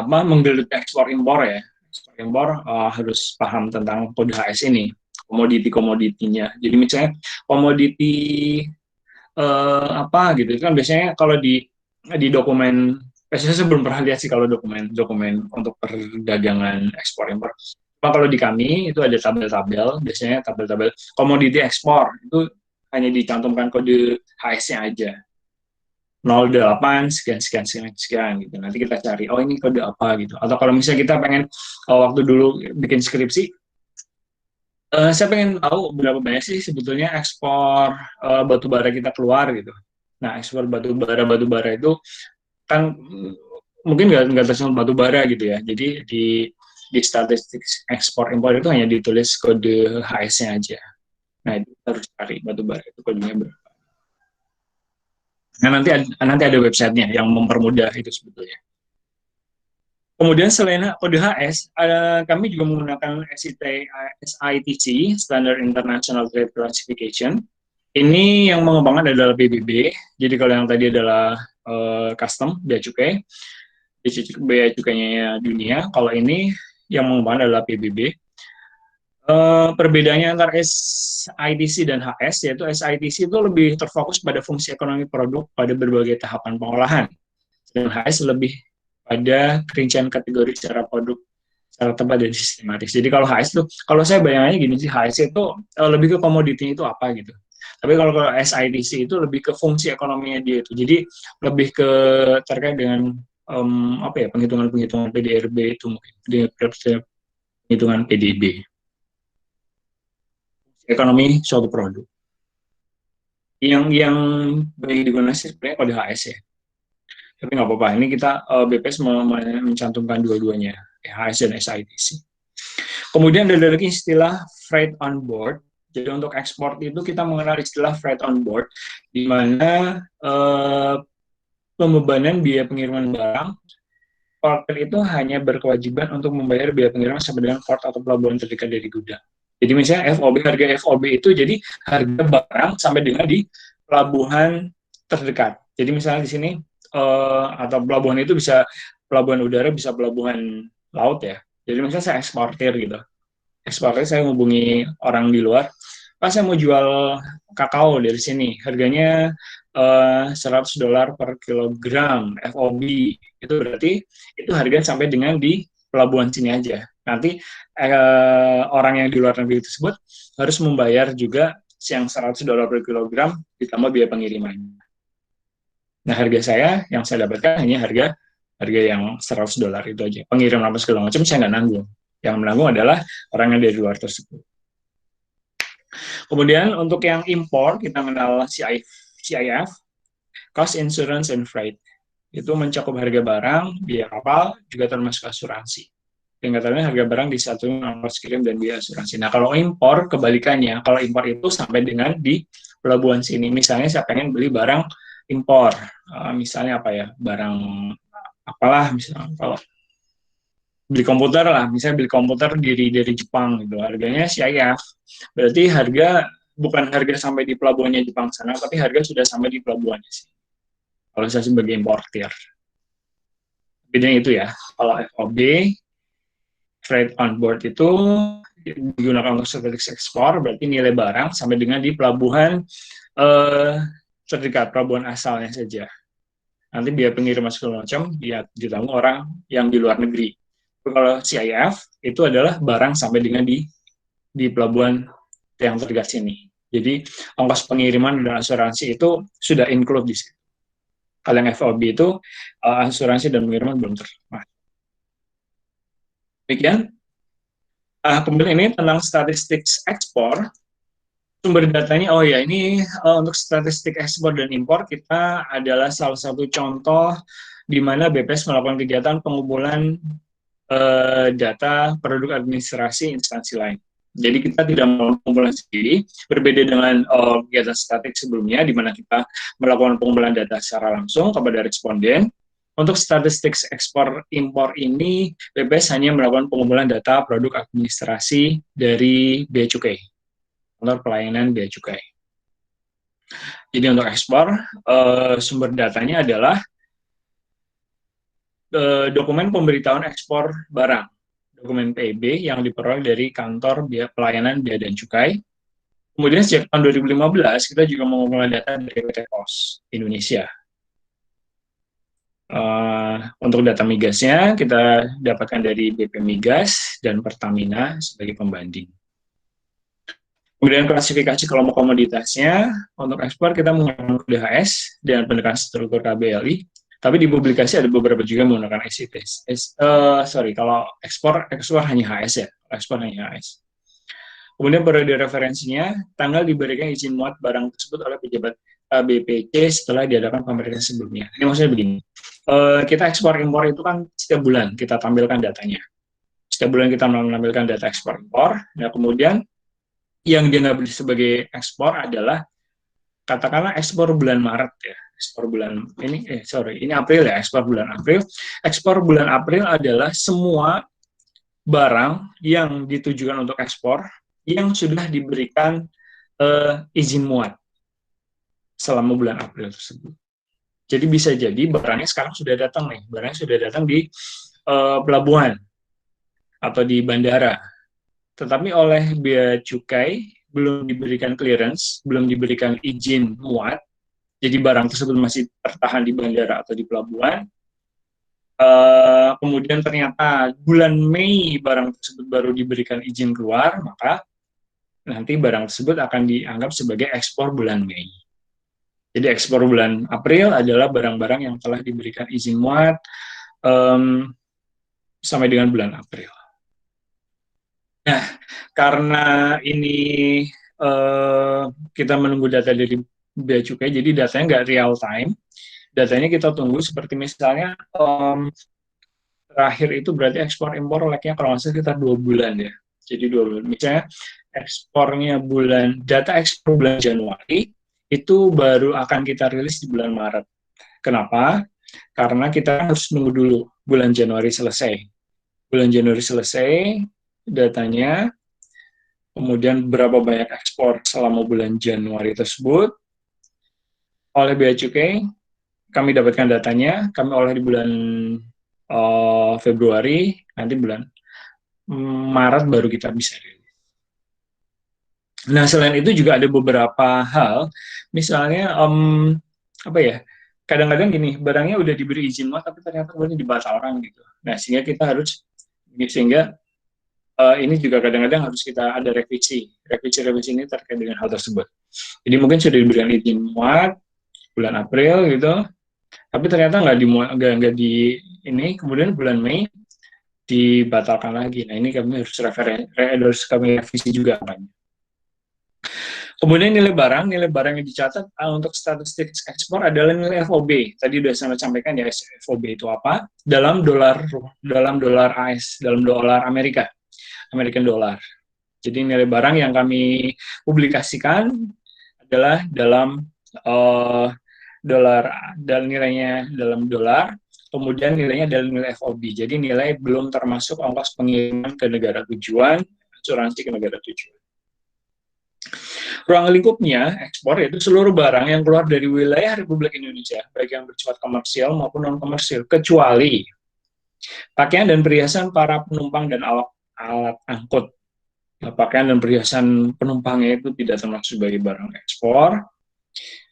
menggelut ekspor impor ya. Ekspor impor harus paham tentang kode HS ini, komoditinya. Jadi misalnya komoditi gitu kan biasanya kalau di dokumen, saya belum pernah lihat sih kalau dokumen untuk perdagangan ekspor impor. Cuma kalau di kami itu ada tabel-tabel, biasanya tabel-tabel komoditi ekspor itu hanya dicantumkan kode HS-nya aja. 08 sekian gitu. Nanti kita cari, oh ini kode apa gitu. Atau kalau misalnya kita pengen waktu dulu bikin skripsi, saya pengen tahu berapa banyak sih sebetulnya ekspor batu bara kita keluar gitu. Nah, ekspor batu bara itu kan mungkin nggak tersemat batu bara gitu ya. Jadi di statistik ekspor impor itu hanya ditulis kode HS-nya aja. Nah, itu harus cari batu bara itu kodenya berapa. Nah, nanti ada websitenya yang mempermudah itu sebetulnya. Kemudian selain kode HS, kami juga menggunakan SITC, Standard International Trade Classification. Ini yang mengembangkan adalah PBB. Jadi kalau yang tadi adalah custom, bea cukai, bea cukainya dunia. Kalau ini yang mengembangkan adalah PBB. Perbedaannya antara SITC dan HS, yaitu SITC itu lebih terfokus pada fungsi ekonomi produk pada berbagai tahapan pengolahan. Dan HS lebih pada kerincian kategori secara produk, secara tepat dan sistematis. Jadi kalau HS itu, kalau saya bayangannya gini sih, HS itu lebih ke komoditinya itu apa gitu. Tapi kalau SITC itu lebih ke fungsi ekonominya dia itu. Jadi lebih ke terkait dengan penghitungan PDRB itu mungkin, penghitungan PDB. Ekonomi suatu produk. Yang baik digunakan sebenarnya kode HS ya. Tapi nggak apa-apa, ini kita BPS mencantumkan dua-duanya, HS dan SITC. Kemudian ada lagi istilah freight on board. Jadi untuk ekspor itu kita mengenal istilah freight on board, di mana pembebanan biaya pengiriman barang, porter itu hanya berkewajiban untuk membayar biaya pengiriman sampai dengan port atau pelabuhan terdekat dari gudang. Jadi misalnya harga FOB itu jadi harga barang sampai dengan di pelabuhan terdekat. Jadi misalnya di sini atau pelabuhan itu bisa pelabuhan udara, bisa pelabuhan laut ya. Jadi misalnya saya eksportir gitu. Eksportir saya hubungi orang di luar, Pak saya mau jual kakao dari sini, harganya $100 per kilogram FOB. Itu berarti itu harga sampai dengan di pelabuhan sini aja. Nanti orang yang di luar negeri tersebut harus membayar juga yang $100 per kilogram ditambah biaya pengiriman. Nah, harga saya yang saya dapatkan hanya harga yang $100 itu aja. Pengiriman apa segala macam saya nggak nanggung. Yang menanggung adalah orang yang dari luar tersebut. Kemudian untuk yang impor kita mengenal CIF, Cost Insurance and Freight. Itu mencakup harga barang, biaya kapal, juga termasuk asuransi. Tingkatannya harga barang disatukan ongkos kirim dan biaya asuransi. Nah, kalau impor kebalikannya, kalau impor itu sampai dengan di pelabuhan sini. Misalnya saya pengen beli barang impor, misalnya apa ya, barang apalah, misalnya kalau beli komputer lah, misalnya beli komputer dari Jepang gitu, harganya CIF. Berarti harga bukan harga sampai di pelabuhannya Jepang sana, tapi harga sudah sampai di pelabuhannya sih. Kalau saya sebagai importir. Bedanya itu ya, kalau FOB, freight on board itu digunakan untuk statistik ekspor, berarti nilai barang sampai dengan di pelabuhan terdekat, pelabuhan asalnya saja. Nanti biaya pengiriman segala macam ditanggung orang yang di luar negeri. Kalau CIF itu adalah barang sampai dengan di pelabuhan yang terdekat sini. Jadi ongkos pengiriman dan asuransi itu sudah include di situ. Kalau yang FOB itu asuransi dan pengiriman belum termasuk. Demikian. Kemudian ini tentang statistik ekspor. Sumber datanya, oh ya ini untuk statistik ekspor dan impor kita adalah salah satu contoh di mana BPS melakukan kegiatan pengumpulan data produk administrasi instansi lain. Jadi kita tidak melakukan pengumpulan sendiri, berbeda dengan kegiatan statistik sebelumnya, di mana kita melakukan pengumpulan data secara langsung kepada responden. Untuk statistik ekspor impor ini, BPS hanya melakukan pengumpulan data produk administrasi dari Bea Cukai, kantor pelayanan Bea Cukai. Jadi untuk ekspor, sumber datanya adalah dokumen pemberitahuan ekspor barang, dokumen PEB yang diperoleh dari kantor pelayanan Bea dan Cukai. Kemudian sejak tahun 2015 kita juga mengumpulkan data dari PT Pos Indonesia. Untuk data migasnya kita dapatkan dari BP Migas dan Pertamina sebagai pembanding. Kemudian klasifikasi kelompok komoditasnya, untuk ekspor kita menggunakan kode HS dan pendekatan struktur KBLI, tapi di publikasi ada beberapa juga menggunakan SIT. Kalau ekspor hanya HS ya, ekspor hanya HS. Kemudian periode referensinya, tanggal diberikan izin muat barang tersebut oleh pejabat BPC setelah diadakan pemeriksaan sebelumnya. Ini maksudnya begini, kita ekspor impor itu kan setiap bulan kita tampilkan datanya. Setiap bulan kita menampilkan data ekspor impor, nah kemudian yang dianggap sebagai ekspor adalah katakanlah ekspor bulan Maret ya, ekspor bulan ini April ya, ekspor bulan April. Ekspor bulan April adalah semua barang yang ditujukan untuk ekspor yang sudah diberikan izin muat selama bulan April tersebut. Jadi bisa jadi barangnya sekarang sudah datang nih, barangnya sudah datang di pelabuhan atau di bandara, tetapi oleh Bea Cukai belum diberikan clearance, belum diberikan izin muat, jadi barang tersebut masih tertahan di bandara atau di pelabuhan. Kemudian ternyata bulan Mei barang tersebut baru diberikan izin keluar, maka nanti barang tersebut akan dianggap sebagai ekspor bulan Mei. Jadi ekspor bulan April adalah barang-barang yang telah diberikan izin muat sampai dengan bulan April. Nah, karena ini kita menunggu data dari Bea Cukai, jadi datanya nggak real time. Datanya kita tunggu seperti misalnya terakhir itu berarti ekspor impor lag-nya kalau nggak salah sekitar 2 bulan ya. Jadi 2 bulan. Misalnya ekspornya data ekspor bulan Januari itu baru akan kita rilis di bulan Maret. Kenapa? Karena kita harus nunggu dulu bulan Januari selesai. Bulan Januari selesai datanya, kemudian berapa banyak ekspor selama bulan Januari tersebut oleh Bea Cukai, kami dapatkan datanya, kami olah di bulan Februari, nanti bulan Maret baru kita bisa rilis. Nah, selain itu juga ada beberapa hal, misalnya kadang-kadang gini, barangnya udah diberi izin muat tapi ternyata kemudian dibatalkan gitu. Nah, sehingga ini juga kadang-kadang harus kita ada revisi ini terkait dengan hal tersebut. Jadi mungkin sudah diberikan izin muat bulan April gitu, tapi ternyata nggak di ini, kemudian bulan Mei dibatalkan lagi. Nah, ini kami harus kami revisi juga apanya. Kemudian nilai barang yang dicatat untuk statistik ekspor adalah nilai FOB. Tadi sudah saya sampaikan ya, FOB itu apa? Dalam dolar AS, dalam dolar American dollar. Jadi nilai barang yang kami publikasikan adalah dalam dolar, dan nilainya dalam dolar, kemudian nilainya dalam nilai FOB. Jadi nilai belum termasuk ongkos pengiriman ke negara tujuan, asuransi ke negara tujuan. Ruang lingkupnya ekspor yaitu seluruh barang yang keluar dari wilayah Republik Indonesia, baik yang bersifat komersial maupun non-komersial, kecuali pakaian dan perhiasan para penumpang dan alat angkut. Nah, pakaian dan perhiasan penumpangnya itu tidak termasuk sebagai barang ekspor.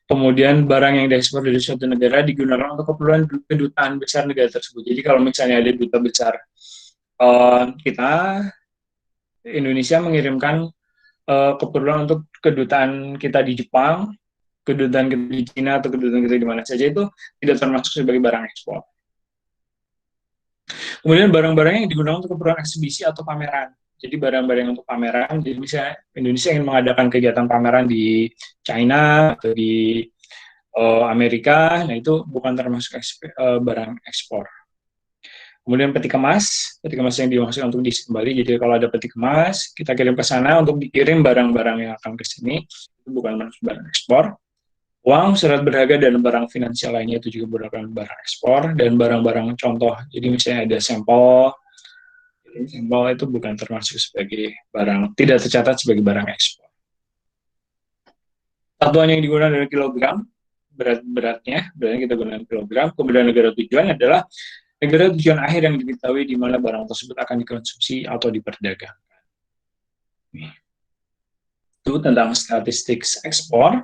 Kemudian barang yang diekspor dari suatu negara digunakan untuk keperluan kedutaan besar negara tersebut. Jadi kalau misalnya ada duta besar kita, Indonesia mengirimkan keperluan untuk kedutaan kita di Jepang, kedutaan kita di Cina, atau kedutaan kita di mana saja, itu tidak termasuk sebagai barang ekspor. Kemudian barang-barang yang digunakan untuk keperluan eksibisi atau pameran. Jadi barang-barang untuk pameran. Jadi misalnya Indonesia ingin mengadakan kegiatan pameran di China atau di Amerika, nah itu bukan termasuk barang ekspor. Kemudian peti kemas yang dimaksud untuk diisi kembali. Jadi kalau ada peti kemas, kita kirim ke sana untuk dikirim barang-barang yang akan ke sini. Itu bukan masuk barang ekspor. Uang, surat berharga, dan barang finansial lainnya itu juga merupakan barang ekspor. Dan barang-barang contoh, jadi misalnya ada sampel, sampel itu bukan termasuk sebagai barang, tidak tercatat sebagai barang ekspor. Satuan yang digunakan adalah kilogram, beratnya kita gunakan kilogram. Kemudian negara tujuan adalah negara tujuan akhir yang diketahui di mana barang tersebut akan dikonsumsi atau diperdagangkan. Itu tentang statistik ekspor.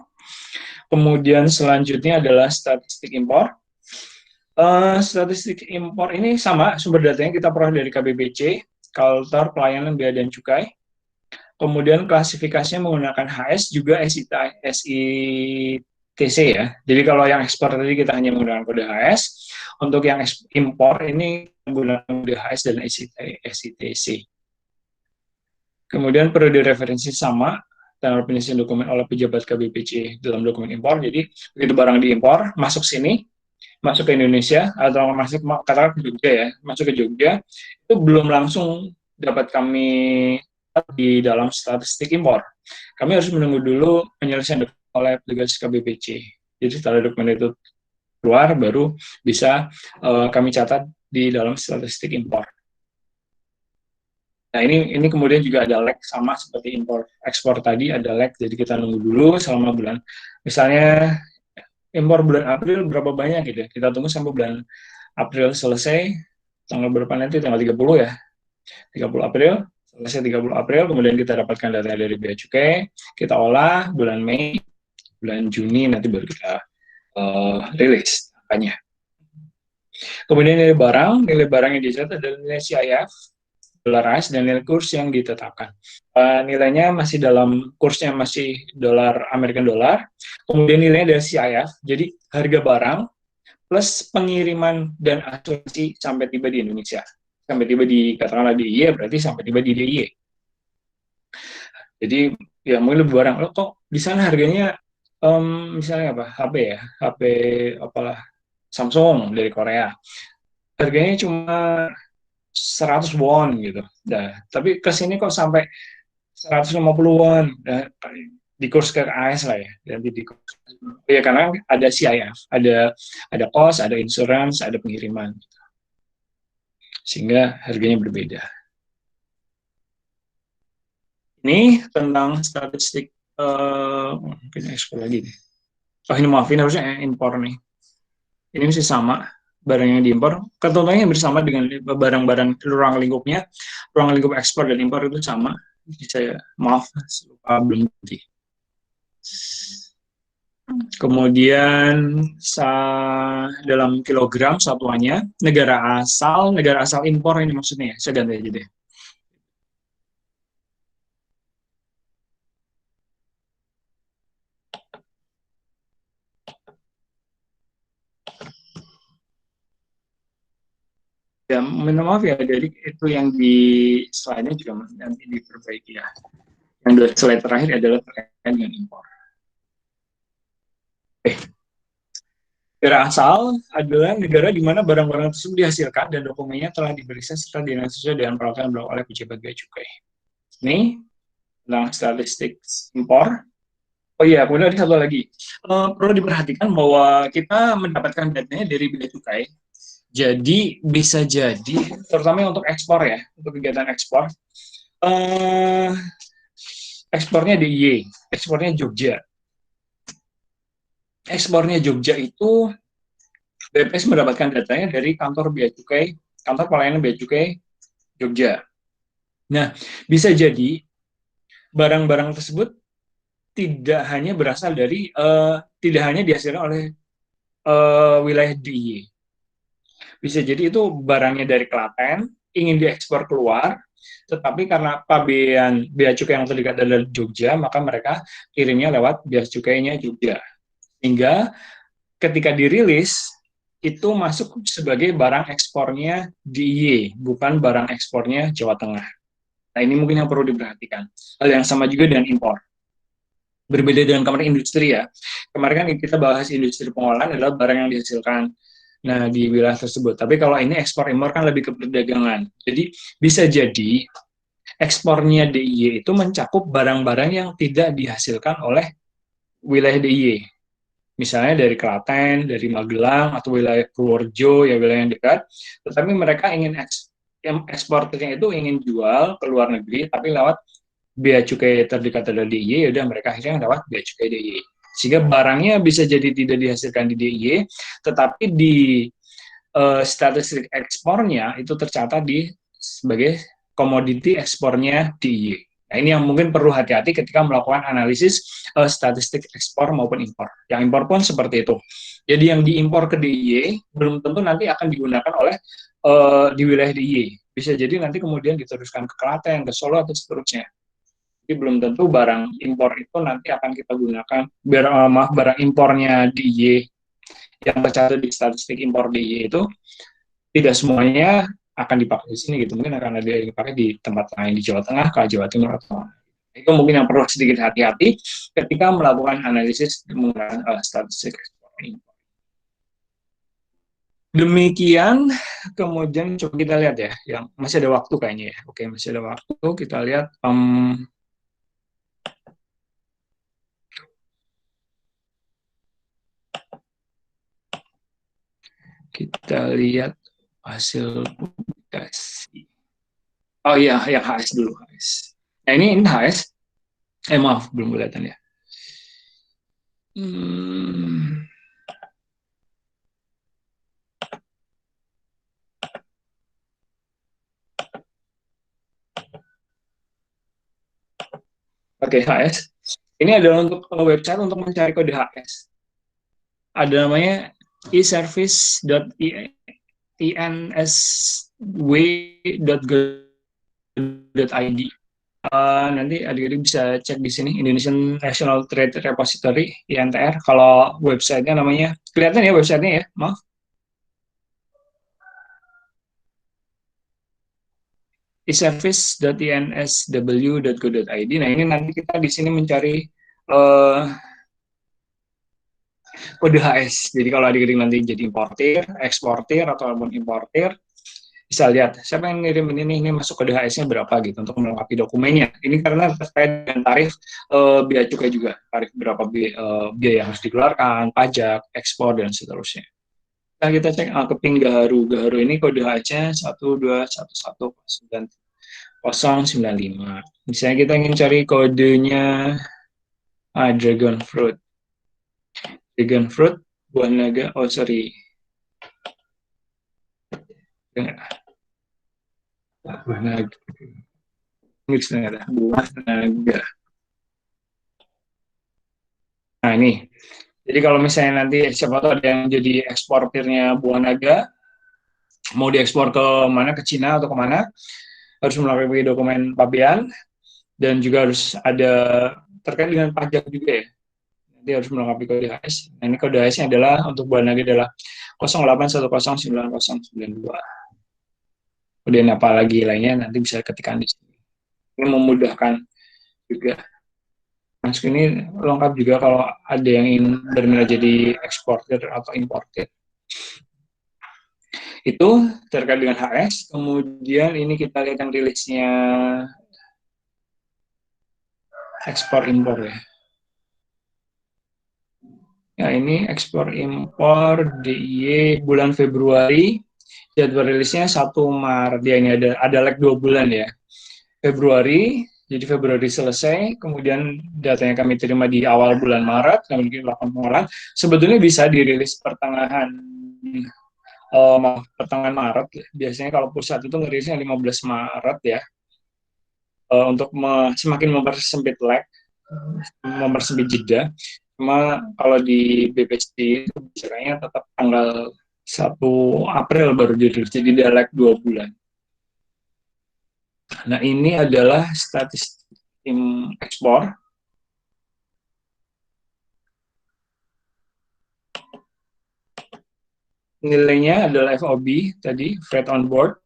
Kemudian selanjutnya adalah statistik impor. Statistik impor ini sama, sumber datanya kita peroleh dari KBBC, Kaltar Pelayanan Bea dan Cukai. Kemudian klasifikasinya menggunakan HS juga SITC ya. Jadi kalau yang ekspor tadi kita hanya menggunakan kode HS, untuk yang impor ini menggunakan kode HS dan SITC. Kemudian periode referensi sama, tanggal penyelesaian dokumen oleh pejabat KBPC dalam dokumen impor. Jadi begitu barang diimpor, masuk sini, masuk ke Indonesia, atau masuk katakan ke Jogja ya, masuk ke Jogja, itu belum langsung dapat kami di dalam statistik impor. Kami harus menunggu dulu penyelesaian oleh petugas KBPC. Jadi setelah dokumen itu keluar, baru bisa kami catat di dalam statistik impor. Nah ini kemudian juga ada lag sama seperti impor ekspor tadi, ada lag, jadi kita nunggu dulu selama bulan. Misalnya impor bulan April berapa banyak gitu, kita tunggu sampai bulan April selesai, tanggal berapa nanti, tanggal 30 ya, 30 April, selesai 30 April, kemudian kita dapatkan data dari Bea Cukai, kita olah bulan Mei, bulan Juni, nanti baru kita rilis angkanya. Kemudian nilai barang yang dicatat adalah nilai CIF, dolar AS, dan nilai kurs yang ditetapkan. Nilainya masih dalam kursnya masih dolar American dollar, kemudian nilainya dari CIF, jadi harga barang plus pengiriman dan asuransi sampai tiba di Indonesia. Sampai tiba di, katakanlah di DIY, berarti sampai tiba di DIY. Jadi ya mungkin lebih barang, kok di sana harganya misalnya apa, HP apalah, Samsung dari Korea, harganya cuma 100 won gitu. Nah, tapi ke sini kok sampai 150 won. Nah, di kurs ke AS lah ya. Nanti di kurs. Ya karena ada CIF, ada cost, ada insurance, ada pengiriman. Sehingga harganya berbeda. Ini tentang statistik mungkin ekspor lagi nih. Oh ini maafin, harusnya impor nih. Ini masih sama, barang yang diimpor, ketentuannya bersama dengan barang-barang ruang lingkup ekspor dan impor itu sama. Jadi saya maaf, lupa belum ganti. Kemudian dalam kilogram satuannya, negara asal impor ini maksudnya ya, saya ganti aja deh. Ya, minta maaf ya, dari itu yang di slide-nya juga nanti diperbaiki ya. Yang dari slide terakhir adalah terkait dengan impor. Negara asal adalah negara di mana barang-barang tersebut dihasilkan dan dokumennya telah diperiksa serta dinilai sesuai dengan peraturan yang oleh pejabat bea cukai. Ini tentang statistik impor. Oh iya, kemudian ada satu lagi. Perlu diperhatikan bahwa kita mendapatkan datanya dari bea cukai. Jadi bisa jadi, terutama untuk ekspor ya, untuk kegiatan ekspor, ekspornya DIY, ekspornya Jogja. Ekspornya Jogja itu BPS mendapatkan datanya dari kantor bea cukai, kantor pelayanan bea cukai Jogja. Nah, bisa jadi barang-barang tersebut tidak hanya berasal dari, tidak hanya dihasilkan oleh wilayah DIY. Bisa jadi itu barangnya dari Klaten, ingin diekspor keluar, tetapi karena pabean bea cukai yang terdekat adalah Jogja, maka mereka kirimnya lewat bea cukainya Jogja. Sehingga ketika dirilis, itu masuk sebagai barang ekspornya DIY, bukan barang ekspornya Jawa Tengah. Nah, ini mungkin yang perlu diperhatikan. Hal yang sama juga dengan impor. Berbeda dengan kemarin industri ya. Kemarin kan kita bahas industri pengolahan adalah barang yang dihasilkan di wilayah tersebut. Tapi kalau ini ekspor impor kan lebih ke perdagangan. Jadi bisa jadi ekspornya DIY itu mencakup barang-barang yang tidak dihasilkan oleh wilayah DIY. Misalnya dari Klaten, dari Magelang, atau wilayah Purworejo, ya wilayah yang dekat. Tetapi mereka ingin ekspornya itu ingin jual ke luar negeri, tapi lewat bea cukai terdekat ada DIY, ya udah mereka akhirnya lewat bea cukai DIY. Sehingga barangnya bisa jadi tidak dihasilkan di DIY, tetapi di statistik ekspornya itu tercatat sebagai komoditi ekspornya DIY. Nah, ini yang mungkin perlu hati-hati ketika melakukan analisis statistik ekspor maupun impor. Yang impor pun seperti itu. Jadi yang diimpor ke DIY belum tentu nanti akan digunakan oleh di wilayah DIY. Bisa jadi nanti kemudian diteruskan ke Klaten, ke Solo, atau seterusnya. Jadi belum tentu barang impor itu nanti akan kita gunakan, barang impornya DIY yang tercatat di statistik impor DIY itu tidak semuanya akan dipakai di sini gitu. Mungkin akan ada yang dipakai di tempat lain di Jawa Tengah, ke Jawa Timur, atau itu mungkin yang perlu sedikit hati-hati ketika melakukan analisis menggunakan statistik ekspor impor. Demikian, kemudian coba kita lihat ya, yang masih ada waktu kayaknya ya. Oke, masih ada waktu, kita lihat. Kita lihat hasil publikasi. Oh iya, yang HS dulu, HS. Nah ini HS. Maaf, belum kelihatan ya. Oke, HS. Ini adalah untuk website untuk mencari kode HS. Ada namanya eservice.insw.go.id. Nanti adik-adik bisa cek di sini, Indonesian National Trade Repository, INTR. Kalau websitenya namanya, kelihatan ya websitenya ya, maaf. eservice.insw.go.id. Nah ini nanti kita di sini mencari kode HS. Jadi kalau adik-adik nanti jadi importir, eksportir, ataupun importir, bisa lihat siapa yang ngirim ini masuk kode HS-nya berapa gitu untuk melengkapi dokumennya. Ini karena terkait dengan tarif bea cukai juga, tarif berapa biaya yang harus dikeluarkan, pajak, ekspor, dan seterusnya. Nah, kita cek Keping Gaharu. Gaharu ini kode HS-nya 1211095. Misalnya kita ingin cari kodenya Dragon Fruit. Dragon Fruit, buah naga, oh sorry. Buah naga. Buah naga. Nah ini, jadi kalau misalnya nanti siapa tahu ada yang jadi eksportirnya buah naga, mau diekspor ke mana, ke Cina atau kemana, harus melengkapi dokumen pabean, dan juga harus ada terkait dengan pajak juga ya. Nanti harus melengkapi kode HS. Nah ini kode HS-nya adalah untuk buah naga adalah 08109092. Kemudian apa lagi lainnya nanti bisa ketikkan di sini. Ini memudahkan juga. Mas ini lengkap juga kalau ada yang ingin berminat jadi eksportir atau importir. Itu terkait dengan HS. Kemudian ini kita lihat yang rilisnya ekspor impor ya. Ya ini ekspor impor DIY bulan Februari. Jadwal rilisnya 1 Maret. Ya ini ada lag 2 bulan ya. Februari, jadi Februari selesai, kemudian datanya kami terima di awal bulan Maret, kemudian melakukan pengolahan. Sebetulnya bisa dirilis pertengahan Maret. Biasanya kalau pusat itu ngerilisnya 15 Maret ya. Untuk semakin mempersempit lag, mempersempit jeda. Cuma kalau di BPSD itu biasanya tetap tanggal 1 April baru dirilis, jadi dia lag 2 bulan. Nah, ini adalah statistik ekspor. Nilainya adalah FOB tadi, freight on board.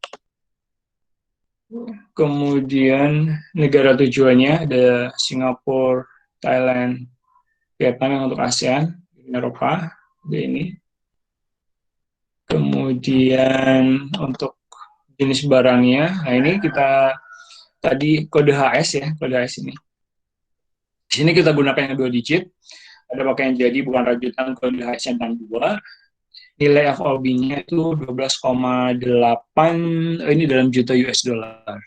Kemudian negara tujuannya ada Singapura, Thailand, Vietnam yang untuk ASEAN, Eropa, ada ini. Kemudian untuk jenis barangnya, nah ini kita tadi kode HS ya, kode HS ini. Di sini kita gunakan yang 2 digit, ada pakaian jadi bukan rajutan kode HS yang 2, nilai FOB-nya itu 12,8, ini dalam juta US dollar.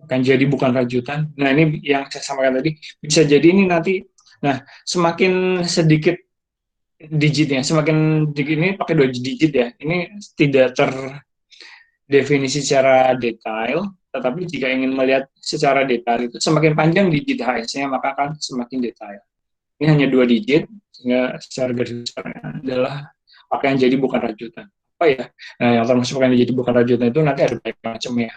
Kan jadi bukan rajutan. Nah, ini yang saya sampaikan tadi, bisa jadi ini nanti, nah, semakin sedikit digitnya, semakin digit ini pakai 2 digit ya, ini tidak terdefinisi secara detail, tetapi jika ingin melihat secara detail itu semakin panjang digit HS-nya, maka akan semakin detail. Ini hanya 2 digit, sehingga secara garis besarnya adalah pakaian jadi bukan rajutan. Apa ya? Nah, yang termasuk pakaian jadi bukan rajutan itu nanti ada banyak macam ya.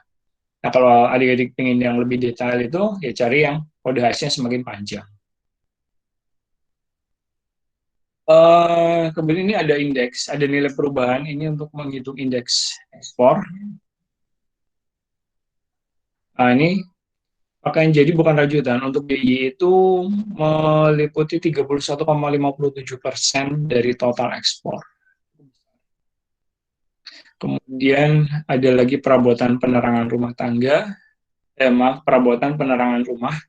Nah, kalau adik-adik ingin yang lebih detail itu, ya cari yang kode hash-nya semakin panjang. Kemudian ini ada indeks, ada nilai perubahan. Ini untuk menghitung indeks ekspor. Nah, ini pakaian jadi bukan rajutan. Untuk BI itu meliputi 31,57% dari total ekspor. Kemudian ada lagi perabotan penerangan rumah tangga. Perabotan penerangan rumah.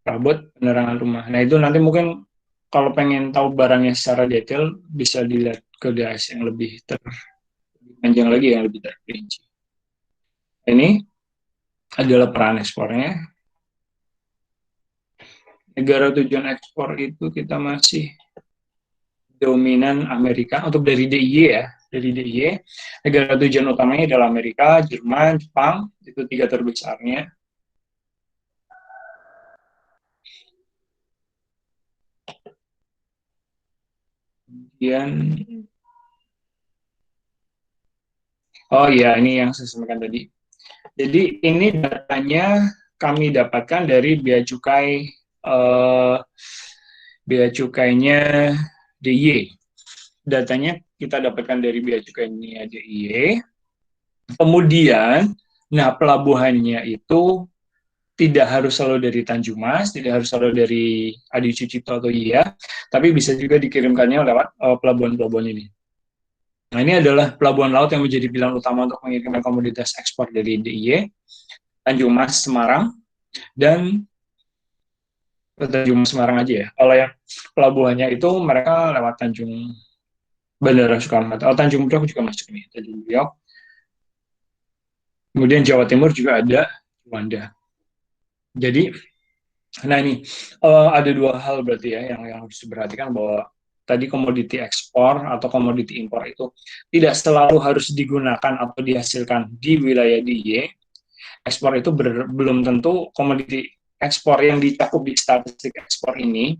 Perabot penerangan rumah. Nah, itu nanti mungkin kalau pengen tahu barangnya secara detail, bisa dilihat ke DAS yang lebih panjang lagi, yang lebih terperinci. Ini adalah peran ekspornya. Negara tujuan ekspor itu kita masih dominan Amerika, untuk dari DIY ya, dari DIY. Negara tujuan utamanya adalah Amerika, Jerman, Jepang, itu 3 terbesarnya. Kemudian, oh iya, ini yang saya sampaikan tadi. Jadi ini datanya kami dapatkan dari bea cukainya DIY. Datanya kita dapatkan dari bea cukainya DIY. Kemudian, nah pelabuhannya itu tidak harus selalu dari Tanjung Mas, tidak harus selalu dari Adi Sucipto atau IYA, tapi bisa juga dikirimkannya lewat pelabuhan-pelabuhan ini. Nah, ini adalah pelabuhan laut yang menjadi pilihan utama untuk mengirimkan komoditas ekspor dari DIY, Tanjung Mas, Semarang, dan Tanjung Semarang aja ya. Kalau yang pelabuhannya itu mereka lewat Bandara Soekarno Hatta. Tanjung Priok juga masuk nih, Tanjung Priok. Kemudian Jawa Timur juga ada Juanda. Jadi, nah ini ada 2 hal berarti ya yang harus diperhatikan, bahwa tadi komoditi ekspor atau komoditi impor itu tidak selalu harus digunakan atau dihasilkan di wilayah DIY. Ekspor itu belum tentu komoditi ekspor yang dicakup di statistik ekspor ini,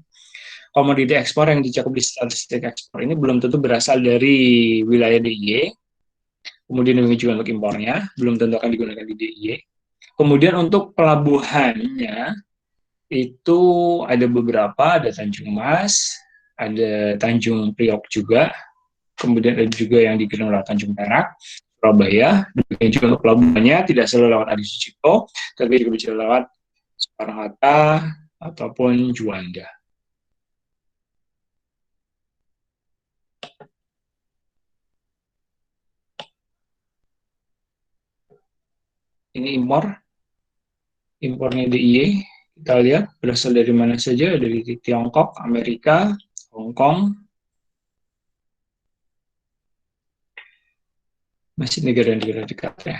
komoditi ekspor yang dicakup di statistik ekspor ini belum tentu berasal dari wilayah DIY. Kemudian juga untuk impornya belum tentu akan digunakan di DIY. Kemudian untuk pelabuhannya itu ada beberapa, ada Tanjung Mas, ada Tanjung Priok juga, kemudian ada juga yang dikirim lewat Tanjung Perak, Surabaya. Dan juga untuk pelabuhannya tidak selalu lewat Adi Sucipto, tapi juga bisa lewat Soekarno Hatta ataupun Juanda. Ini impornya DIY, kita lihat berasal dari mana saja, dari Tiongkok, Amerika, Hong Kong, masih negara-negara dekat ya.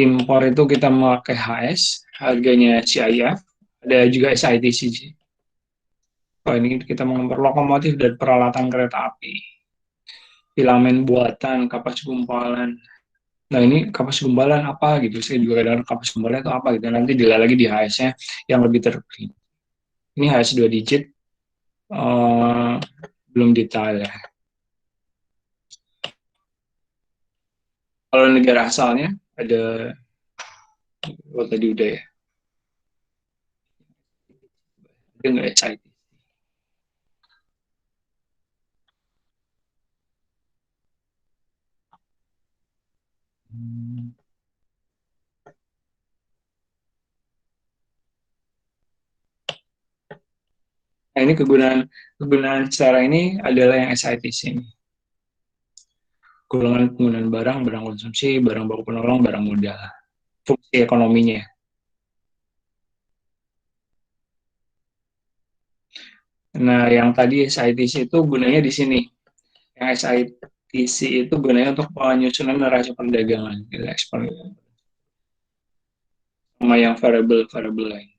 Impor itu kita memakai HS, harganya CIF, ada juga SITC. Oh, ini kita mengimpor lokomotif dan peralatan kereta api, filamen buatan, kapas gumpalan. Nah, ini kapas gumpalan apa gitu? Saya juga kadang kapas gumpalan itu apa gitu. Nanti dilihat lagi di HS-nya yang lebih terperinci. Ini HS 2 digit, belum detail ya. Kalau negara asalnya ada, tadi udah ya. Ada nggak HIT? Nah, ini kegunaan cara ini adalah yang SITC ini. Golongan penggunaan barang, barang konsumsi, barang baku penolong, barang modal. Fungsi ekonominya. Nah, yang tadi SITC itu gunanya di sini. Yang SITC itu gunanya untuk penyusunan neraca perdagangan, gitu, ekspor. Sama yang variable lain.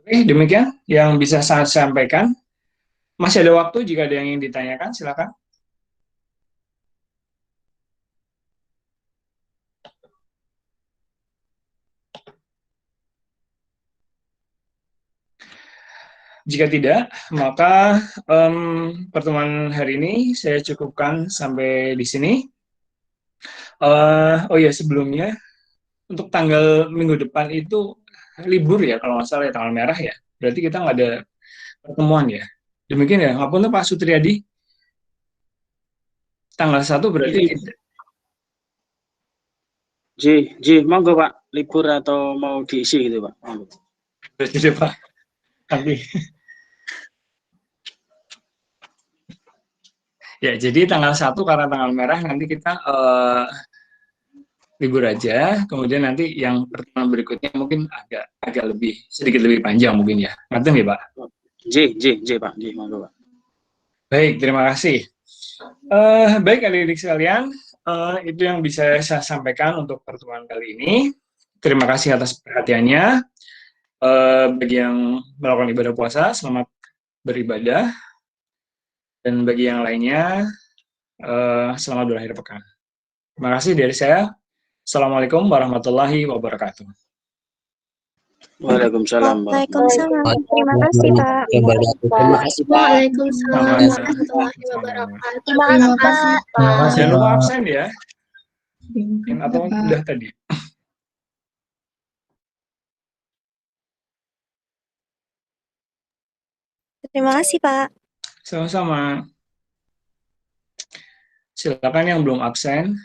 Oke, demikian yang bisa saya sampaikan. Masih ada waktu jika ada yang ingin ditanyakan, silakan. Jika tidak, maka pertemuan hari ini saya cukupkan sampai di sini. Oh ya, sebelumnya, untuk tanggal minggu depan itu libur ya, kalau nggak salah ya, tanggal merah ya. Berarti kita nggak ada pertemuan ya. Demikian ya, ngapunten Pak Sutriyadi. Tanggal 1 berarti tidak. Monggo Pak, libur atau mau diisi gitu Pak? Monggo. Berarti deh, Pak. Nanti. Ya, jadi tanggal 1 karena tanggal merah nanti kita libur aja, kemudian nanti yang pertemuan berikutnya mungkin agak sedikit lebih panjang mungkin ya. Ngerti ya Pak? Pak. Monggo Pak. Baik, terima kasih. Baik adik-adik sekalian, itu yang bisa saya sampaikan untuk pertemuan kali ini. Terima kasih atas perhatiannya. Bagi yang melakukan ibadah puasa, selamat beribadah. Dan bagi yang lainnya, selamat berakhir pekan. Terima kasih dari saya. Assalamualaikum warahmatullahi wabarakatuh. Waalaikumsalam. Waalaikumsalam. Terima kasih, Pak. Terima kasih Pak. Waalaikumsalam warahmatullahi wabarakatuh. Terima kasih, Pak. Jangan lupa absen ya. Atau udah tadi. Terima kasih, Pak. Sama-sama. Silakan yang belum absen